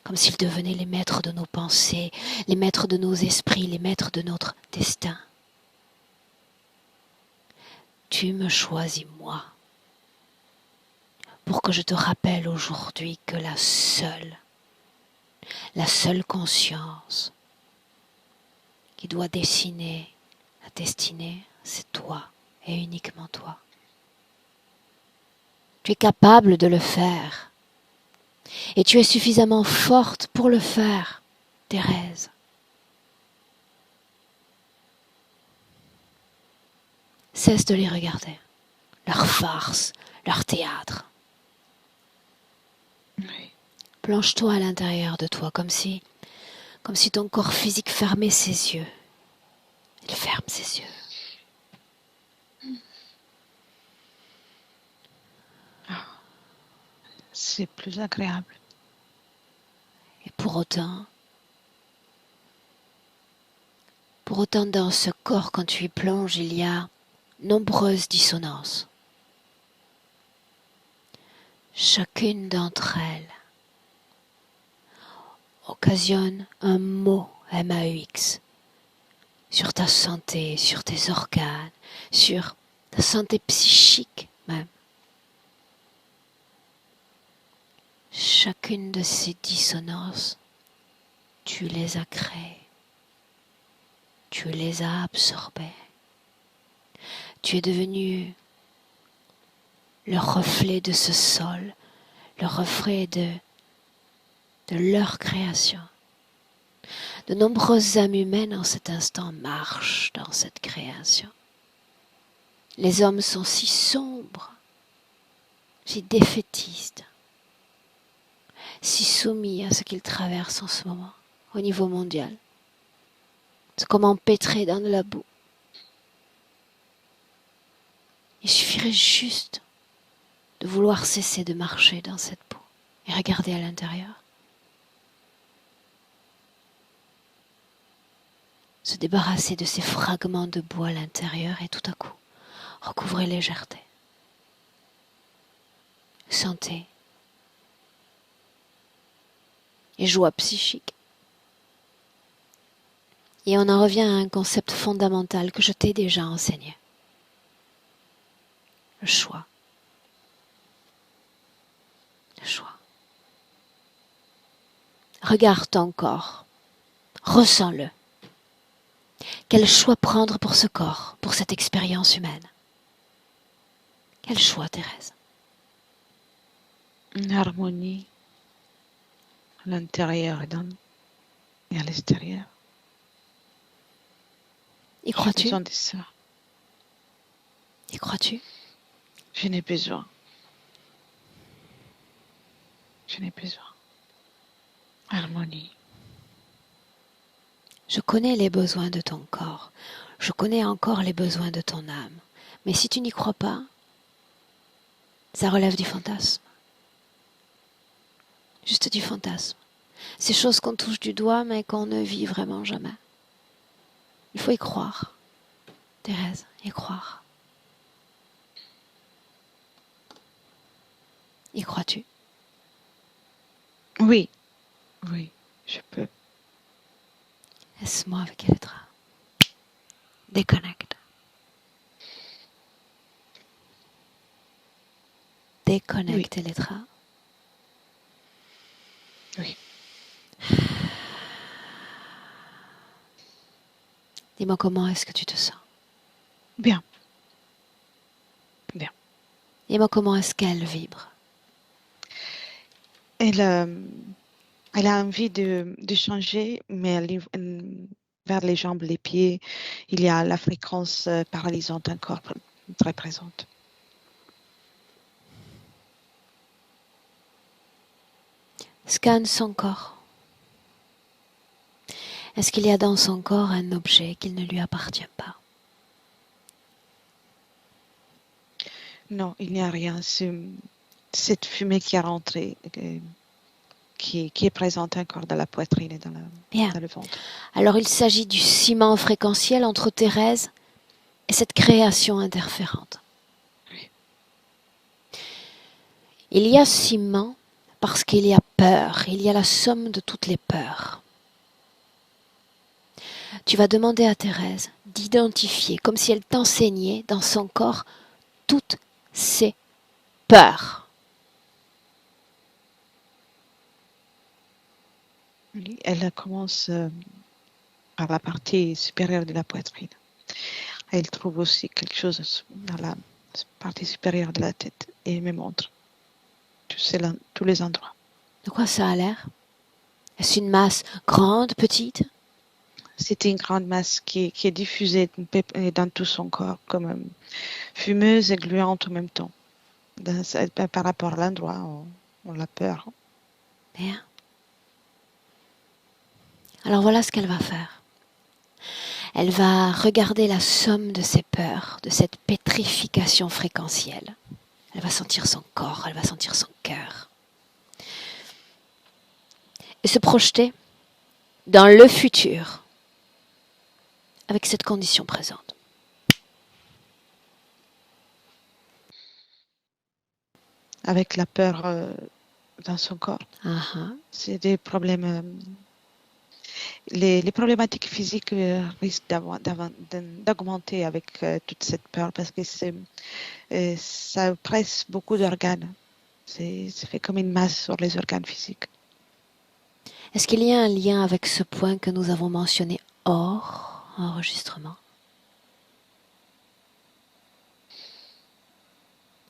Comme s'ils devenaient les maîtres de nos pensées, les maîtres de nos esprits, les maîtres de notre destin. Tu me choisis, moi, pour que je te rappelle aujourd'hui que la seule conscience qui doit dessiner la destinée, c'est toi et uniquement toi. Tu es capable de le faire et tu es suffisamment forte pour le faire, Thérèse. Cesse de les regarder, leur farce, leur théâtre. Oui. Plonge-toi à l'intérieur de toi comme si ton corps physique fermait ses yeux. Il ferme ses yeux. C'est plus agréable. Et pour autant dans ce corps, quand tu y plonges, il y a nombreuses dissonances. Chacune d'entre elles occasionne un mot MAUX sur ta santé, sur tes organes, sur ta santé psychique même. Chacune de ces dissonances, tu les as créées. Tu les as absorbées. Tu es devenu le reflet de ce sol, le reflet de leur création. De nombreuses âmes humaines en cet instant marchent dans cette création. Les hommes sont si sombres, si défaitistes, si soumis à ce qu'ils traversent en ce moment, au niveau mondial. C'est comme empêtrés dans de la boue. Il suffirait juste de vouloir cesser de marcher dans cette boue et regarder à l'intérieur. Se débarrasser de ces fragments de boue à l'intérieur et tout à coup recouvrer légèreté, santé et joie psychique. Et on en revient à un concept fondamental que je t'ai déjà enseigné. Le choix. Le choix. Regarde ton corps. Ressens-le. Quel choix prendre pour ce corps, pour cette expérience humaine? Quel choix, Thérèse? Une harmonie à l'intérieur et à l'extérieur. Y J'ai crois-tu? besoin de ça. Y crois-tu? Je n'ai besoin. Je n'ai besoin. Harmonie. Je connais les besoins de ton corps. Je connais encore les besoins de ton âme. Mais si tu n'y crois pas, ça relève du fantasme. juste du fantasme. Ces choses qu'on touche du doigt mais qu'on ne vit vraiment jamais. Il faut y croire, Thérèse, y croire. Y crois-tu? Oui, oui, je peux. Laisse-moi avec Elettra. Déconnecte. Déconnecte, Elettra. Oui. Dis-moi comment est-ce que tu te sens? Bien. Bien. Dis-moi comment est-ce qu'elle vibre? Elle, elle a envie de changer, mais vers les jambes, les pieds, il y a la fréquence paralysante encore très présente. Scanne son corps. Est-ce qu'il y a dans son corps un objet qui ne lui appartient pas? Non, il n'y a rien. C'est cette fumée qui est rentrée, qui est présente encore dans la poitrine et dans le ventre. Alors il s'agit du ciment fréquentiel entre Thérèse et cette création interférente. Oui. Il y a ciment parce qu'il y a peur, il y a la somme de toutes les peurs. Tu vas demander à Thérèse d'identifier, comme si elle t'enseignait dans son corps, toutes ces peurs. Oui, elle commence par la partie supérieure de la poitrine. Elle trouve aussi quelque chose dans la partie supérieure de la tête et elle me montre tous les endroits. De quoi ça a l'air? Est-ce une masse grande, petite? C'est une grande masse qui est diffusée dans tout son corps, comme fumeuse et gluante en même temps. Par rapport à l'endroit, on a peur. Bien. Alors voilà ce qu'elle va faire. Elle va regarder la somme de ses peurs, de cette pétrification fréquentielle. Elle va sentir son corps, elle va sentir son cœur. Et se projeter dans le futur avec cette condition présente. Avec la peur dans son corps. Uh-huh. C'est des problèmes. Les problématiques physiques risquent d'augmenter avec toute cette peur parce que ça presse beaucoup d'organes. Ça fait comme une masse sur les organes physiques. Est-ce qu'il y a un lien avec ce point que nous avons mentionné hors enregistrement?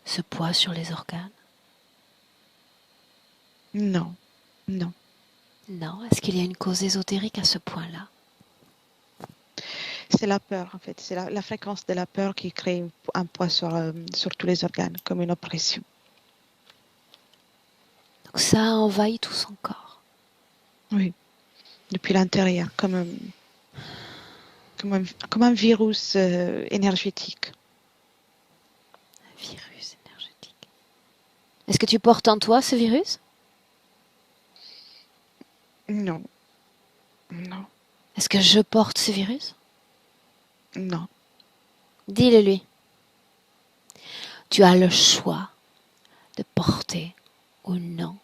Ce poids sur les organes? Non, non. Non. Est-ce qu'il y a une cause ésotérique à ce point-là? C'est la peur, en fait. C'est la fréquence de la peur qui crée un poids sur tous les organes, comme une oppression. Donc ça a envahi tout son corps. Oui, depuis l'intérieur, comme un virus énergétique. Un virus énergétique. Est-ce que tu portes en toi ce virus? Non, non, Est-ce que je porte ce virus? non. Dis-le lui. Tu as le choix de porter ou non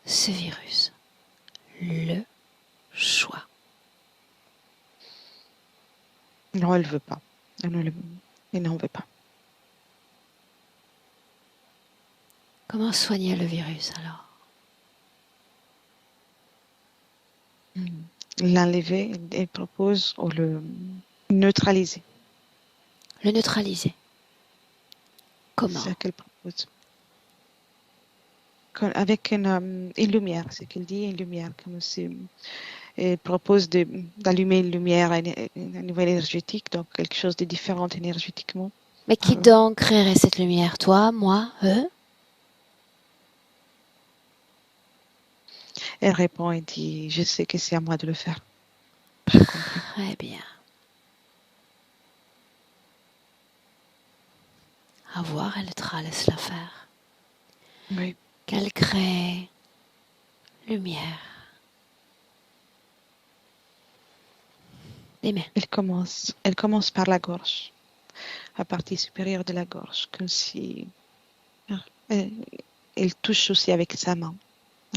ce virus. Le choix. Non, elle veut pas. Elle n'en veut pas. Comment soigner le virus alors? L'enlever, elle propose ou le neutraliser. Le neutraliser. Comment? C'est ce qu'elle propose. Avec une lumière, c'est qu'elle dit, une lumière, comme si elle propose d'allumer une lumière à niveau énergétique, donc quelque chose de différent énergétiquement. Mais qui donc créerait cette lumière? Toi, moi, eux? Elle répond et dit, je sais que c'est à moi de le faire. J'ai compris. Très bien. À voir, elle te laisse la faire. Oui. Qu'elle crée lumière. Les mains. Elle commence par la gorge, la partie supérieure de la gorge, comme si elle, elle touche aussi avec sa main.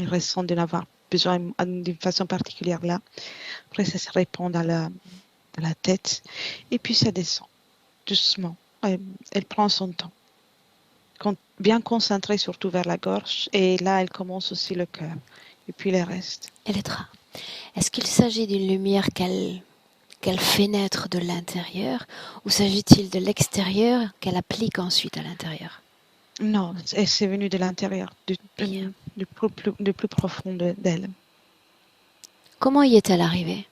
Elle ressent d'en avoir besoin d'une façon particulière là. Après, ça se répand dans la tête et puis ça descend doucement. Elle prend son temps, bien concentrée surtout vers la gorge et là, elle commence aussi le cœur et puis le reste. Elettra, est-ce qu'il s'agit d'une lumière qu'elle fait naître de l'intérieur ou s'agit-il de l'extérieur qu'elle applique ensuite à l'intérieur? Non, c'est venu de l'intérieur, Bien. du plus profond d'elle. Comment y est-elle arrivée?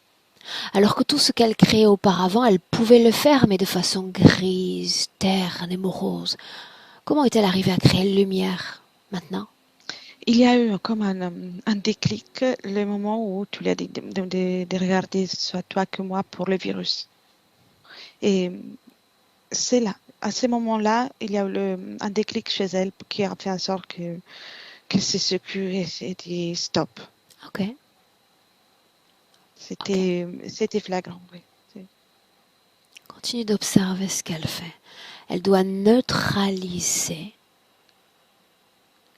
Alors que tout ce qu'elle créait auparavant, elle pouvait le faire, mais de façon grise, terne et morose. Comment est-elle arrivée à créer lumière maintenant? Il y a eu comme un déclic le moment où tu lui as dit de regarder soit toi que moi pour le virus. Et c'est là, à ce moment-là, il y a eu un déclic chez elle qui a fait en sorte que c'est ce et s'est dit stop. Ok. C'était flagrant, oui. Continue d'observer ce qu'elle fait. Elle doit neutraliser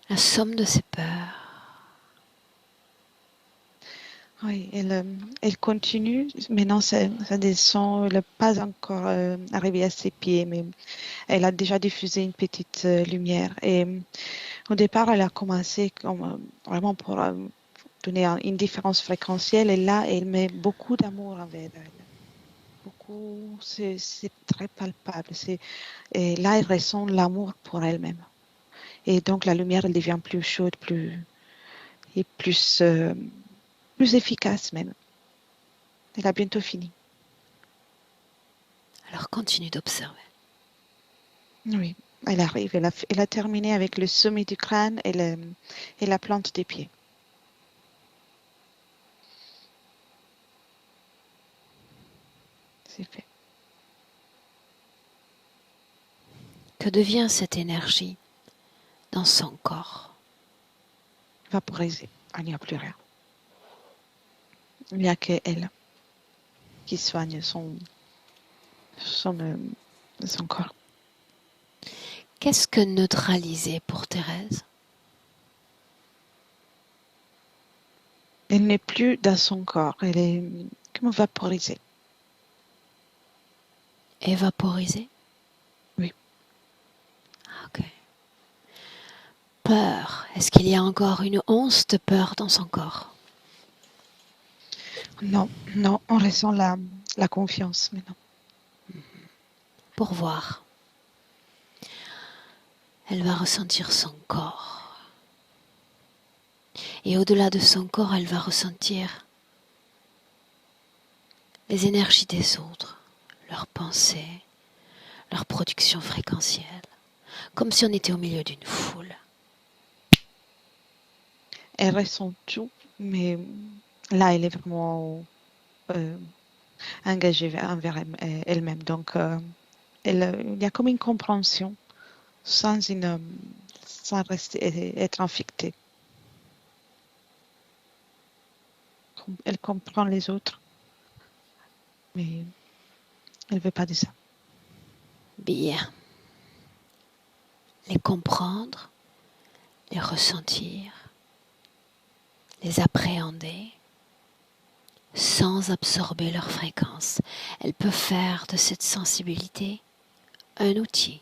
la somme de ses peurs. Oui, elle continue. Maintenant, ça descend. Elle n'est pas encore arrivée à ses pieds, mais elle a déjà diffusé une petite lumière. Et au départ, elle a commencé vraiment pour donner une différence fréquentielle. Et là, elle met beaucoup d'amour envers elle. Beaucoup, c'est très palpable. Et là, elle ressent l'amour pour elle-même. Et donc, la lumière, elle devient plus chaude, plus efficace même. Elle a bientôt fini. Alors continue d'observer. Oui, elle arrive. Elle a terminé avec le sommet du crâne et la plante des pieds. C'est fait. Que devient cette énergie dans son corps? Vaporisée. Il n'y a plus rien. Il n'y a que elle qui soigne son corps. Qu'est-ce que neutraliser pour Thérèse? Elle n'est plus dans son corps. Elle est comme vaporisée. Et vaporiser? Oui. Ok. Peur. Est-ce qu'il y a encore une once de peur dans son corps? Non, on ressent la confiance maintenant. Pour voir. Elle va ressentir son corps. Et au-delà de son corps, elle va ressentir les énergies des autres, leurs pensées, leur production fréquentielle, comme si on était au milieu d'une foule. Elle ressent tout, mais là, elle est vraiment engagée envers elle-même. Donc, il y a comme une compréhension sans être infectée. Elle comprend les autres, mais elle ne veut pas de ça. Bien. Les comprendre, les ressentir, les appréhender, sans absorber leur fréquence. Elle peut faire de cette sensibilité un outil,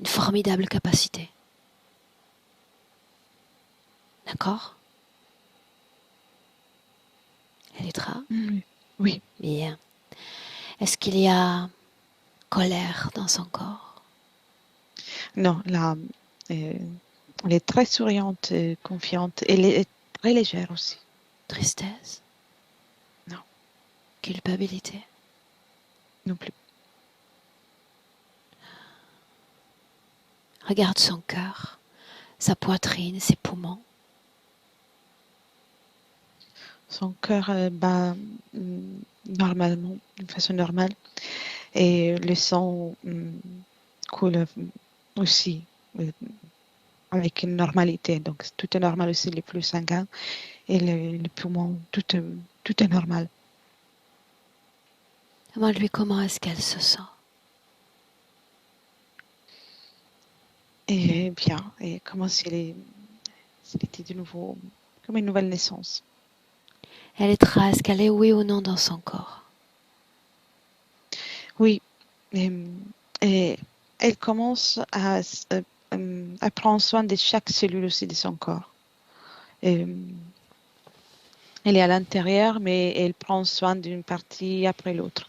une formidable capacité. D'accord? Elettra? Oui. Bien. Est-ce qu'il y a colère dans son corps? Non, là, elle est très souriante, confiante. Elle est très légère aussi. Tristesse? Non. Culpabilité? Non plus. Regarde son cœur, sa poitrine, ses poumons. Son cœur bat normalement, d'une façon normale. Et le sang coule aussi avec une normalité. Donc, tout est normal aussi, les flux sanguins et les poumons, tout est normal. Demande-lui comment est-ce qu'elle se sent. Et bien, et comment s'il était de nouveau comme une nouvelle naissance. Elle est trace qu'elle est oui ou non dans son corps. Oui, et elle commence à prendre soin de chaque cellule aussi de son corps. Et, elle est à l'intérieur, mais elle prend soin d'une partie après l'autre.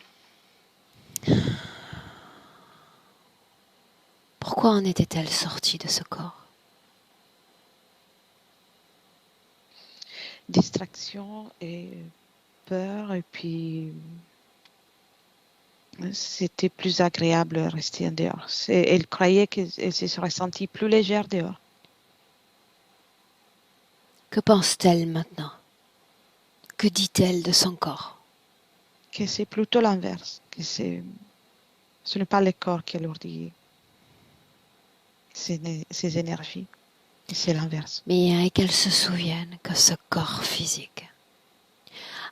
Pourquoi en était-elle sortie de ce corps? Distraction et peur, et puis c'était plus agréable de rester en dehors. Elle croyait qu'elle se serait sentie plus légère dehors. Que pense-t-elle maintenant? Que dit-elle de son corps? Que c'est plutôt l'inverse, que ce n'est pas le corps qui alourdit ses énergies, c'est l'inverse. Mais qu'elle se souvienne que ce corps physique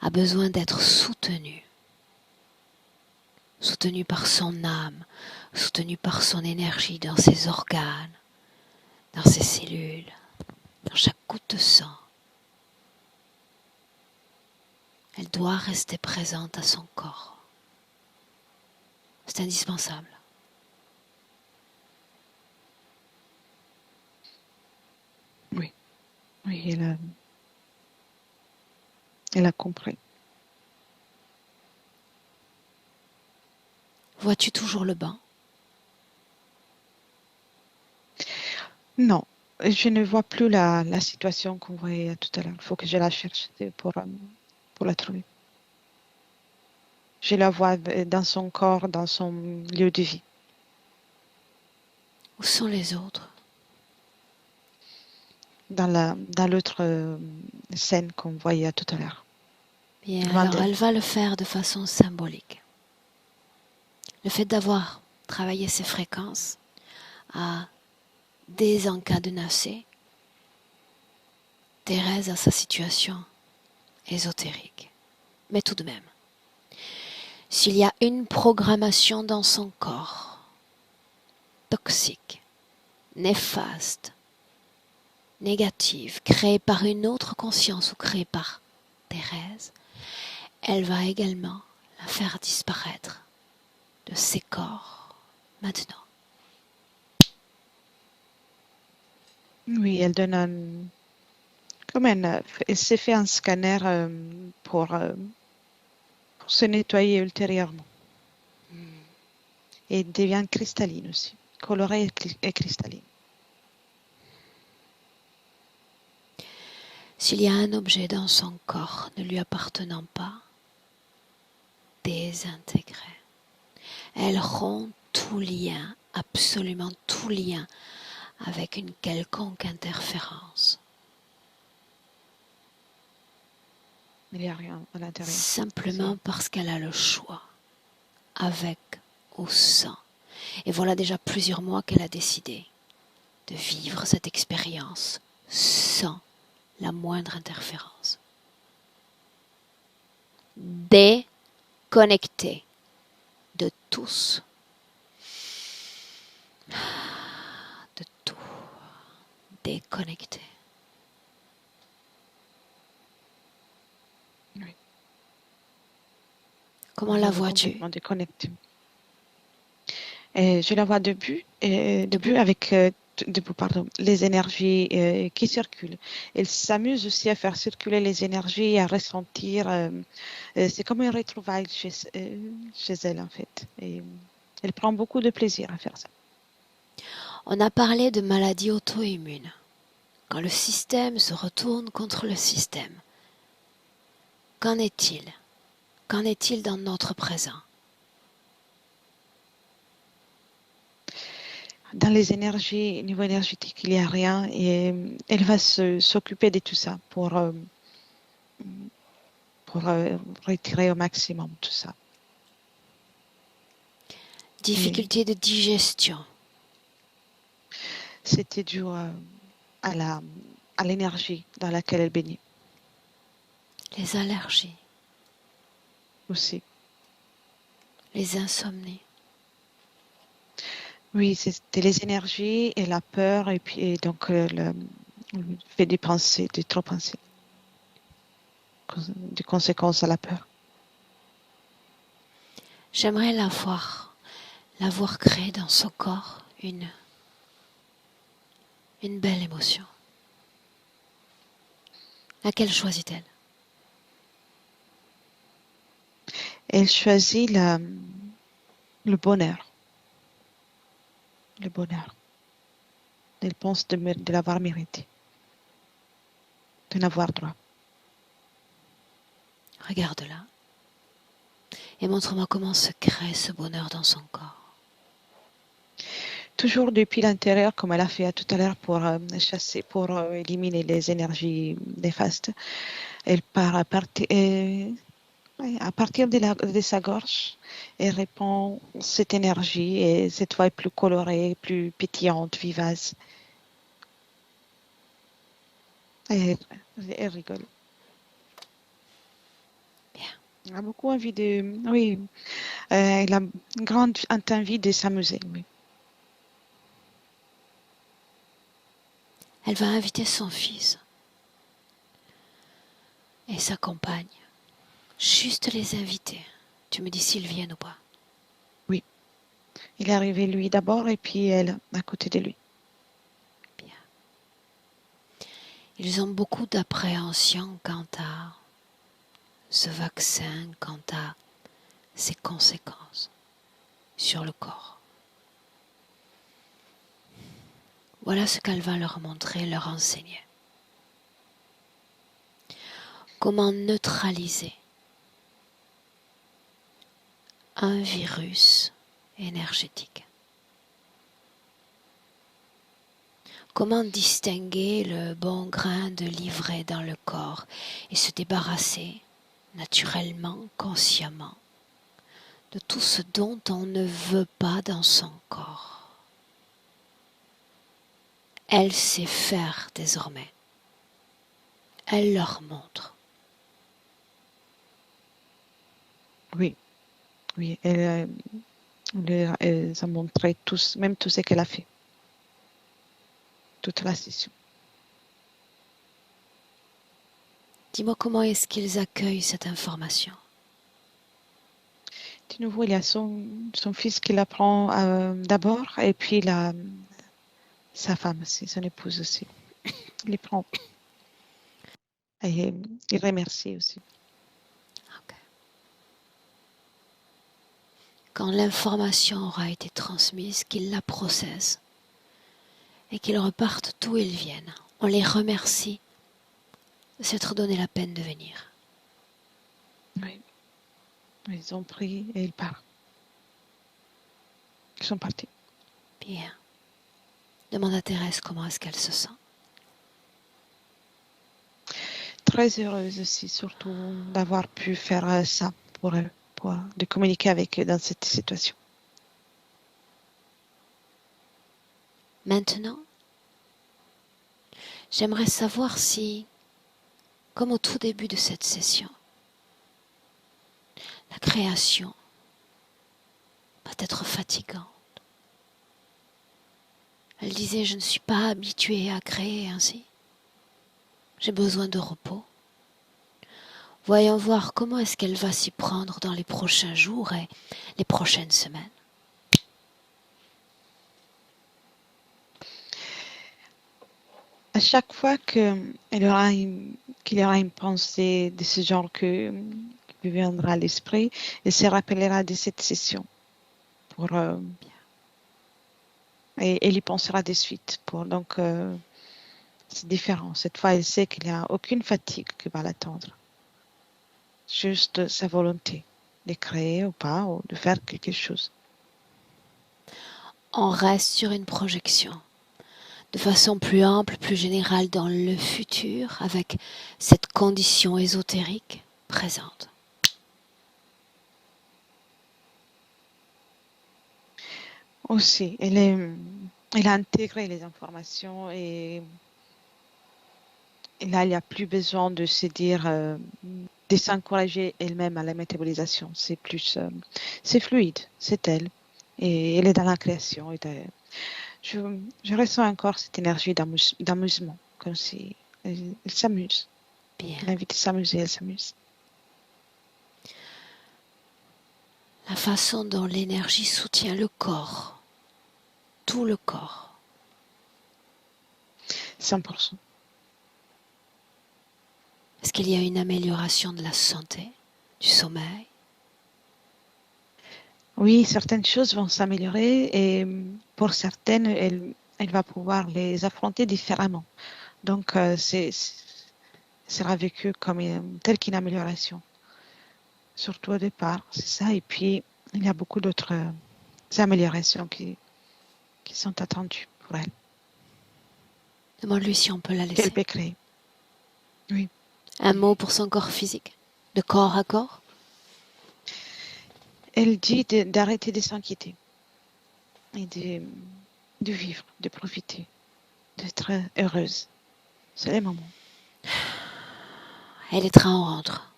a besoin d'être soutenu. Soutenu par son âme, soutenu par son énergie dans ses organes, dans ses cellules, dans chaque goutte de sang. Elle doit rester présente à son corps. C'est indispensable. Oui, elle a compris. Vois-tu toujours le banc? Non, je ne vois plus la situation qu'on voyait tout à l'heure. Il faut que je la cherche pour la trouver. Je la vois dans son corps, dans son lieu de vie. Où sont les autres? Dans l'autre scène qu'on voyait tout à l'heure. Bien, Loin alors d'elle. elle va le faire de façon symbolique. Le fait d'avoir travaillé ces fréquences a désencadenassé Thérèse à sa situation ésotérique. Mais tout de même, s'il y a une programmation dans son corps, toxique, néfaste, négative, créée par une autre conscience ou créée par Thérèse, elle va également la faire disparaître de ses corps maintenant. Oui, elle donne elle s'est fait un scanner pour se nettoyer ultérieurement. Et elle devient cristalline aussi, colorée et cristalline. S'il y a un objet dans son corps ne lui appartenant pas, désintégré. Elle rompt tout lien, absolument tout lien avec une quelconque interférence. Il n'y a rien à l'intérieur. Simplement parce qu'elle a le choix, avec ou sans. Et voilà déjà plusieurs mois qu'elle a décidé de vivre cette expérience sans la moindre interférence. Déconnectée de tous, de tout, déconnectée. Oui. Comment la vois-tu? Complètement déconnectée. Et je la vois debout avec les énergies qui circulent. Elle s'amuse aussi à faire circuler les énergies, à ressentir. C'est comme un retrouvaille chez elle, en fait. Et elle prend beaucoup de plaisir à faire ça. On a parlé de maladies auto-immunes. Quand le système se retourne contre le système, qu'en est-il? Qu'en est-il dans notre présent? Dans les énergies, niveau énergétique, il n'y a rien et elle va s'occuper de tout ça pour retirer au maximum tout ça. Difficulté de digestion. C'était dû à à l'énergie dans laquelle elle baignait Les allergies, aussi. les insomnies. Oui, c'était les énergies et la peur et puis donc le fait de penser, de trop penser, des conséquences à la peur. J'aimerais l'avoir créé dans son corps une belle émotion. Laquelle choisit-elle? Elle choisit le bonheur. Le bonheur. Elle pense de l'avoir mérité, de l'avoir droit. Regarde-la et montre-moi comment se crée ce bonheur dans son corps. Toujours depuis l'intérieur, comme elle a fait tout à l'heure pour chasser, pour éliminer les énergies néfastes. Elle part à partir de sa gorge, elle répand cette énergie et cette fois est plus colorée, plus pétillante, vivace. Et elle rigole. Bien. Elle a beaucoup envie de... Oui, elle a une grande envie de s'amuser. Oui. Elle va inviter son fils et sa compagne. Juste les inviter. Tu me dis s'ils viennent ou pas. Oui. Il est arrivé lui d'abord et puis elle à côté de lui. Bien. Ils ont beaucoup d'appréhension quant à ce vaccin, quant à ses conséquences sur le corps. Voilà ce qu'elle va leur montrer, leur enseigner. Comment neutraliser un virus énergétique. Comment distinguer le bon grain de livret dans le corps et se débarrasser naturellement, consciemment, de tout ce dont on ne veut pas dans son corps. Elle sait faire désormais. Elle leur montre. Oui, oui. Elle a montré même tout ce qu'elle a fait. Toute la session. Dis-moi comment est-ce qu'ils accueillent cette information. De nouveau, il y a son fils qui l'apprend d'abord et puis sa femme aussi, son épouse aussi. Il les prend. Et il remercie aussi. Okay. Quand l'information aura été transmise, qu'ils la processent et qu'ils repartent d'où ils viennent. On les remercie de s'être donné la peine de venir. Oui. Ils ont pris et ils partent. Ils sont partis. Bien. Demande à Thérèse comment est-ce qu'elle se sent. Très heureuse aussi, surtout d'avoir pu faire ça pour eux, de communiquer avec eux dans cette situation. Maintenant, j'aimerais savoir si, comme au tout début de cette session, la création va être fatigante. Elle disait, je ne suis pas habituée à créer ainsi. J'ai besoin de repos. Voyons voir comment est-ce qu'elle va s'y prendre dans les prochains jours et les prochaines semaines. À chaque fois qu'il y aura une pensée de ce genre qui lui viendra à l'esprit, elle se rappellera de cette session et elle y pensera de suite. Donc, c'est différent. Cette fois, elle sait qu'il n'y a aucune fatigue qui va l'attendre. Juste sa volonté de créer ou pas, ou de faire quelque chose. On reste sur une projection, de façon plus ample, plus générale dans le futur, avec cette condition ésotérique présente. Aussi, elle a intégré les informations et là, il n'y a plus besoin de se dire, de s'encourager elle-même à la métabolisation. C'est plus, c'est fluide, c'est elle. Et elle est dans la création. Je ressens encore cette énergie d'amusement, comme si elle s'amuse. Bien. Elle invite à s'amuser, elle s'amuse. La façon dont l'énergie soutient le corps, tout le corps. 100%. Est-ce qu'il y a une amélioration de la santé, du sommeil? Oui, certaines choses vont s'améliorer et pour certaines, elle va pouvoir les affronter différemment. Donc, sera vécu comme telle qu'une amélioration. Surtout au départ, c'est ça. Et puis, il y a beaucoup d'autres améliorations qui sont attendues pour elle, Demande-lui si on peut la qu'elle laisser. peut créer. Oui. Un mot pour son corps physique, de corps à corps? Elle dit d'arrêter de s'inquiéter et de vivre, de profiter, d'être heureuse. C'est les moments. Elle est très en rentre.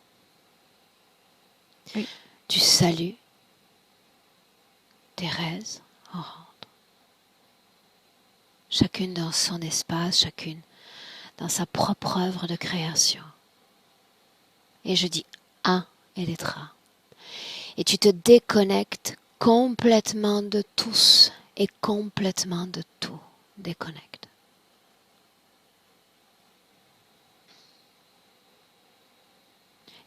Oui. Tu salues Thérèse en rentre. Chacune dans son espace, chacune dans sa propre œuvre de création. Et je dis elle est là. Et tu te déconnectes complètement de tous et complètement de tout. Déconnecte.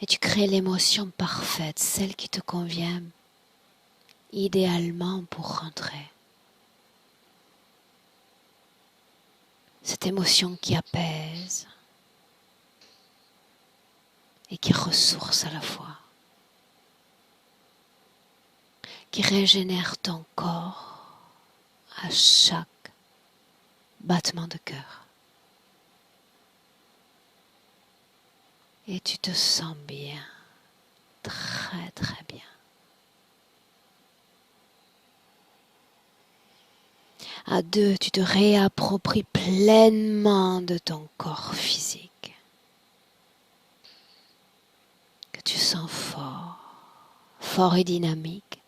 Et tu crées l'émotion parfaite, celle qui te convient idéalement pour rentrer. Cette émotion qui apaise et qui ressource à la fois, qui régénère ton corps à chaque battement de cœur. Et tu te sens bien, très très bien. À deux, tu te réappropries pleinement de ton corps physique, que tu sens fort et dynamique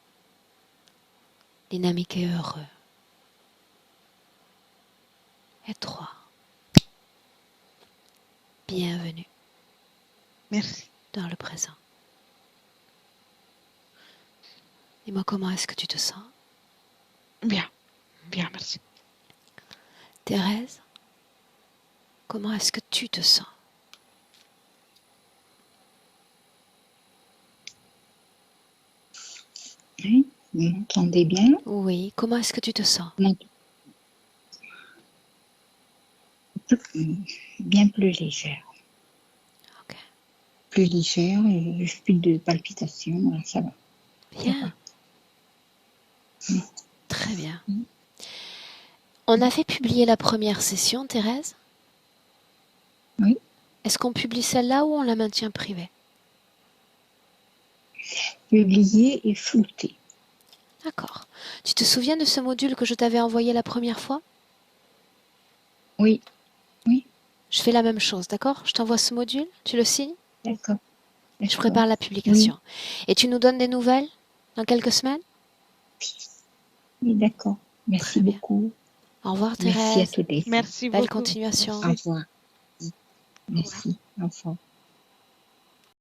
et heureux. Et trois, bienvenue Merci. dans le présent. Dis-moi comment est-ce que tu te sens? Bien, merci. Thérèse, comment est-ce que tu te sens? Oui, vous m'entendez bien? Oui, comment est-ce que tu te sens? Bien plus légère. Ok. Plus légère, et plus de palpitations, ça va. Bien. Mm. Très bien. Mm. On avait publié la première session, Thérèse? Oui. Est-ce qu'on publie celle-là ou on la maintient privée? Publié et flouté. D'accord. Tu te souviens de ce module que je t'avais envoyé la première fois? Oui. Oui. Je fais la même chose, d'accord? Je t'envoie ce module, tu le signes? D'accord. Je prépare la publication. Oui. Et tu nous donnes des nouvelles dans quelques semaines? Oui, d'accord. Merci Très bien. beaucoup. Au revoir, Thérèse. Merci à tous les deux. Merci Belle beaucoup. continuation. Au revoir. Merci. Au revoir.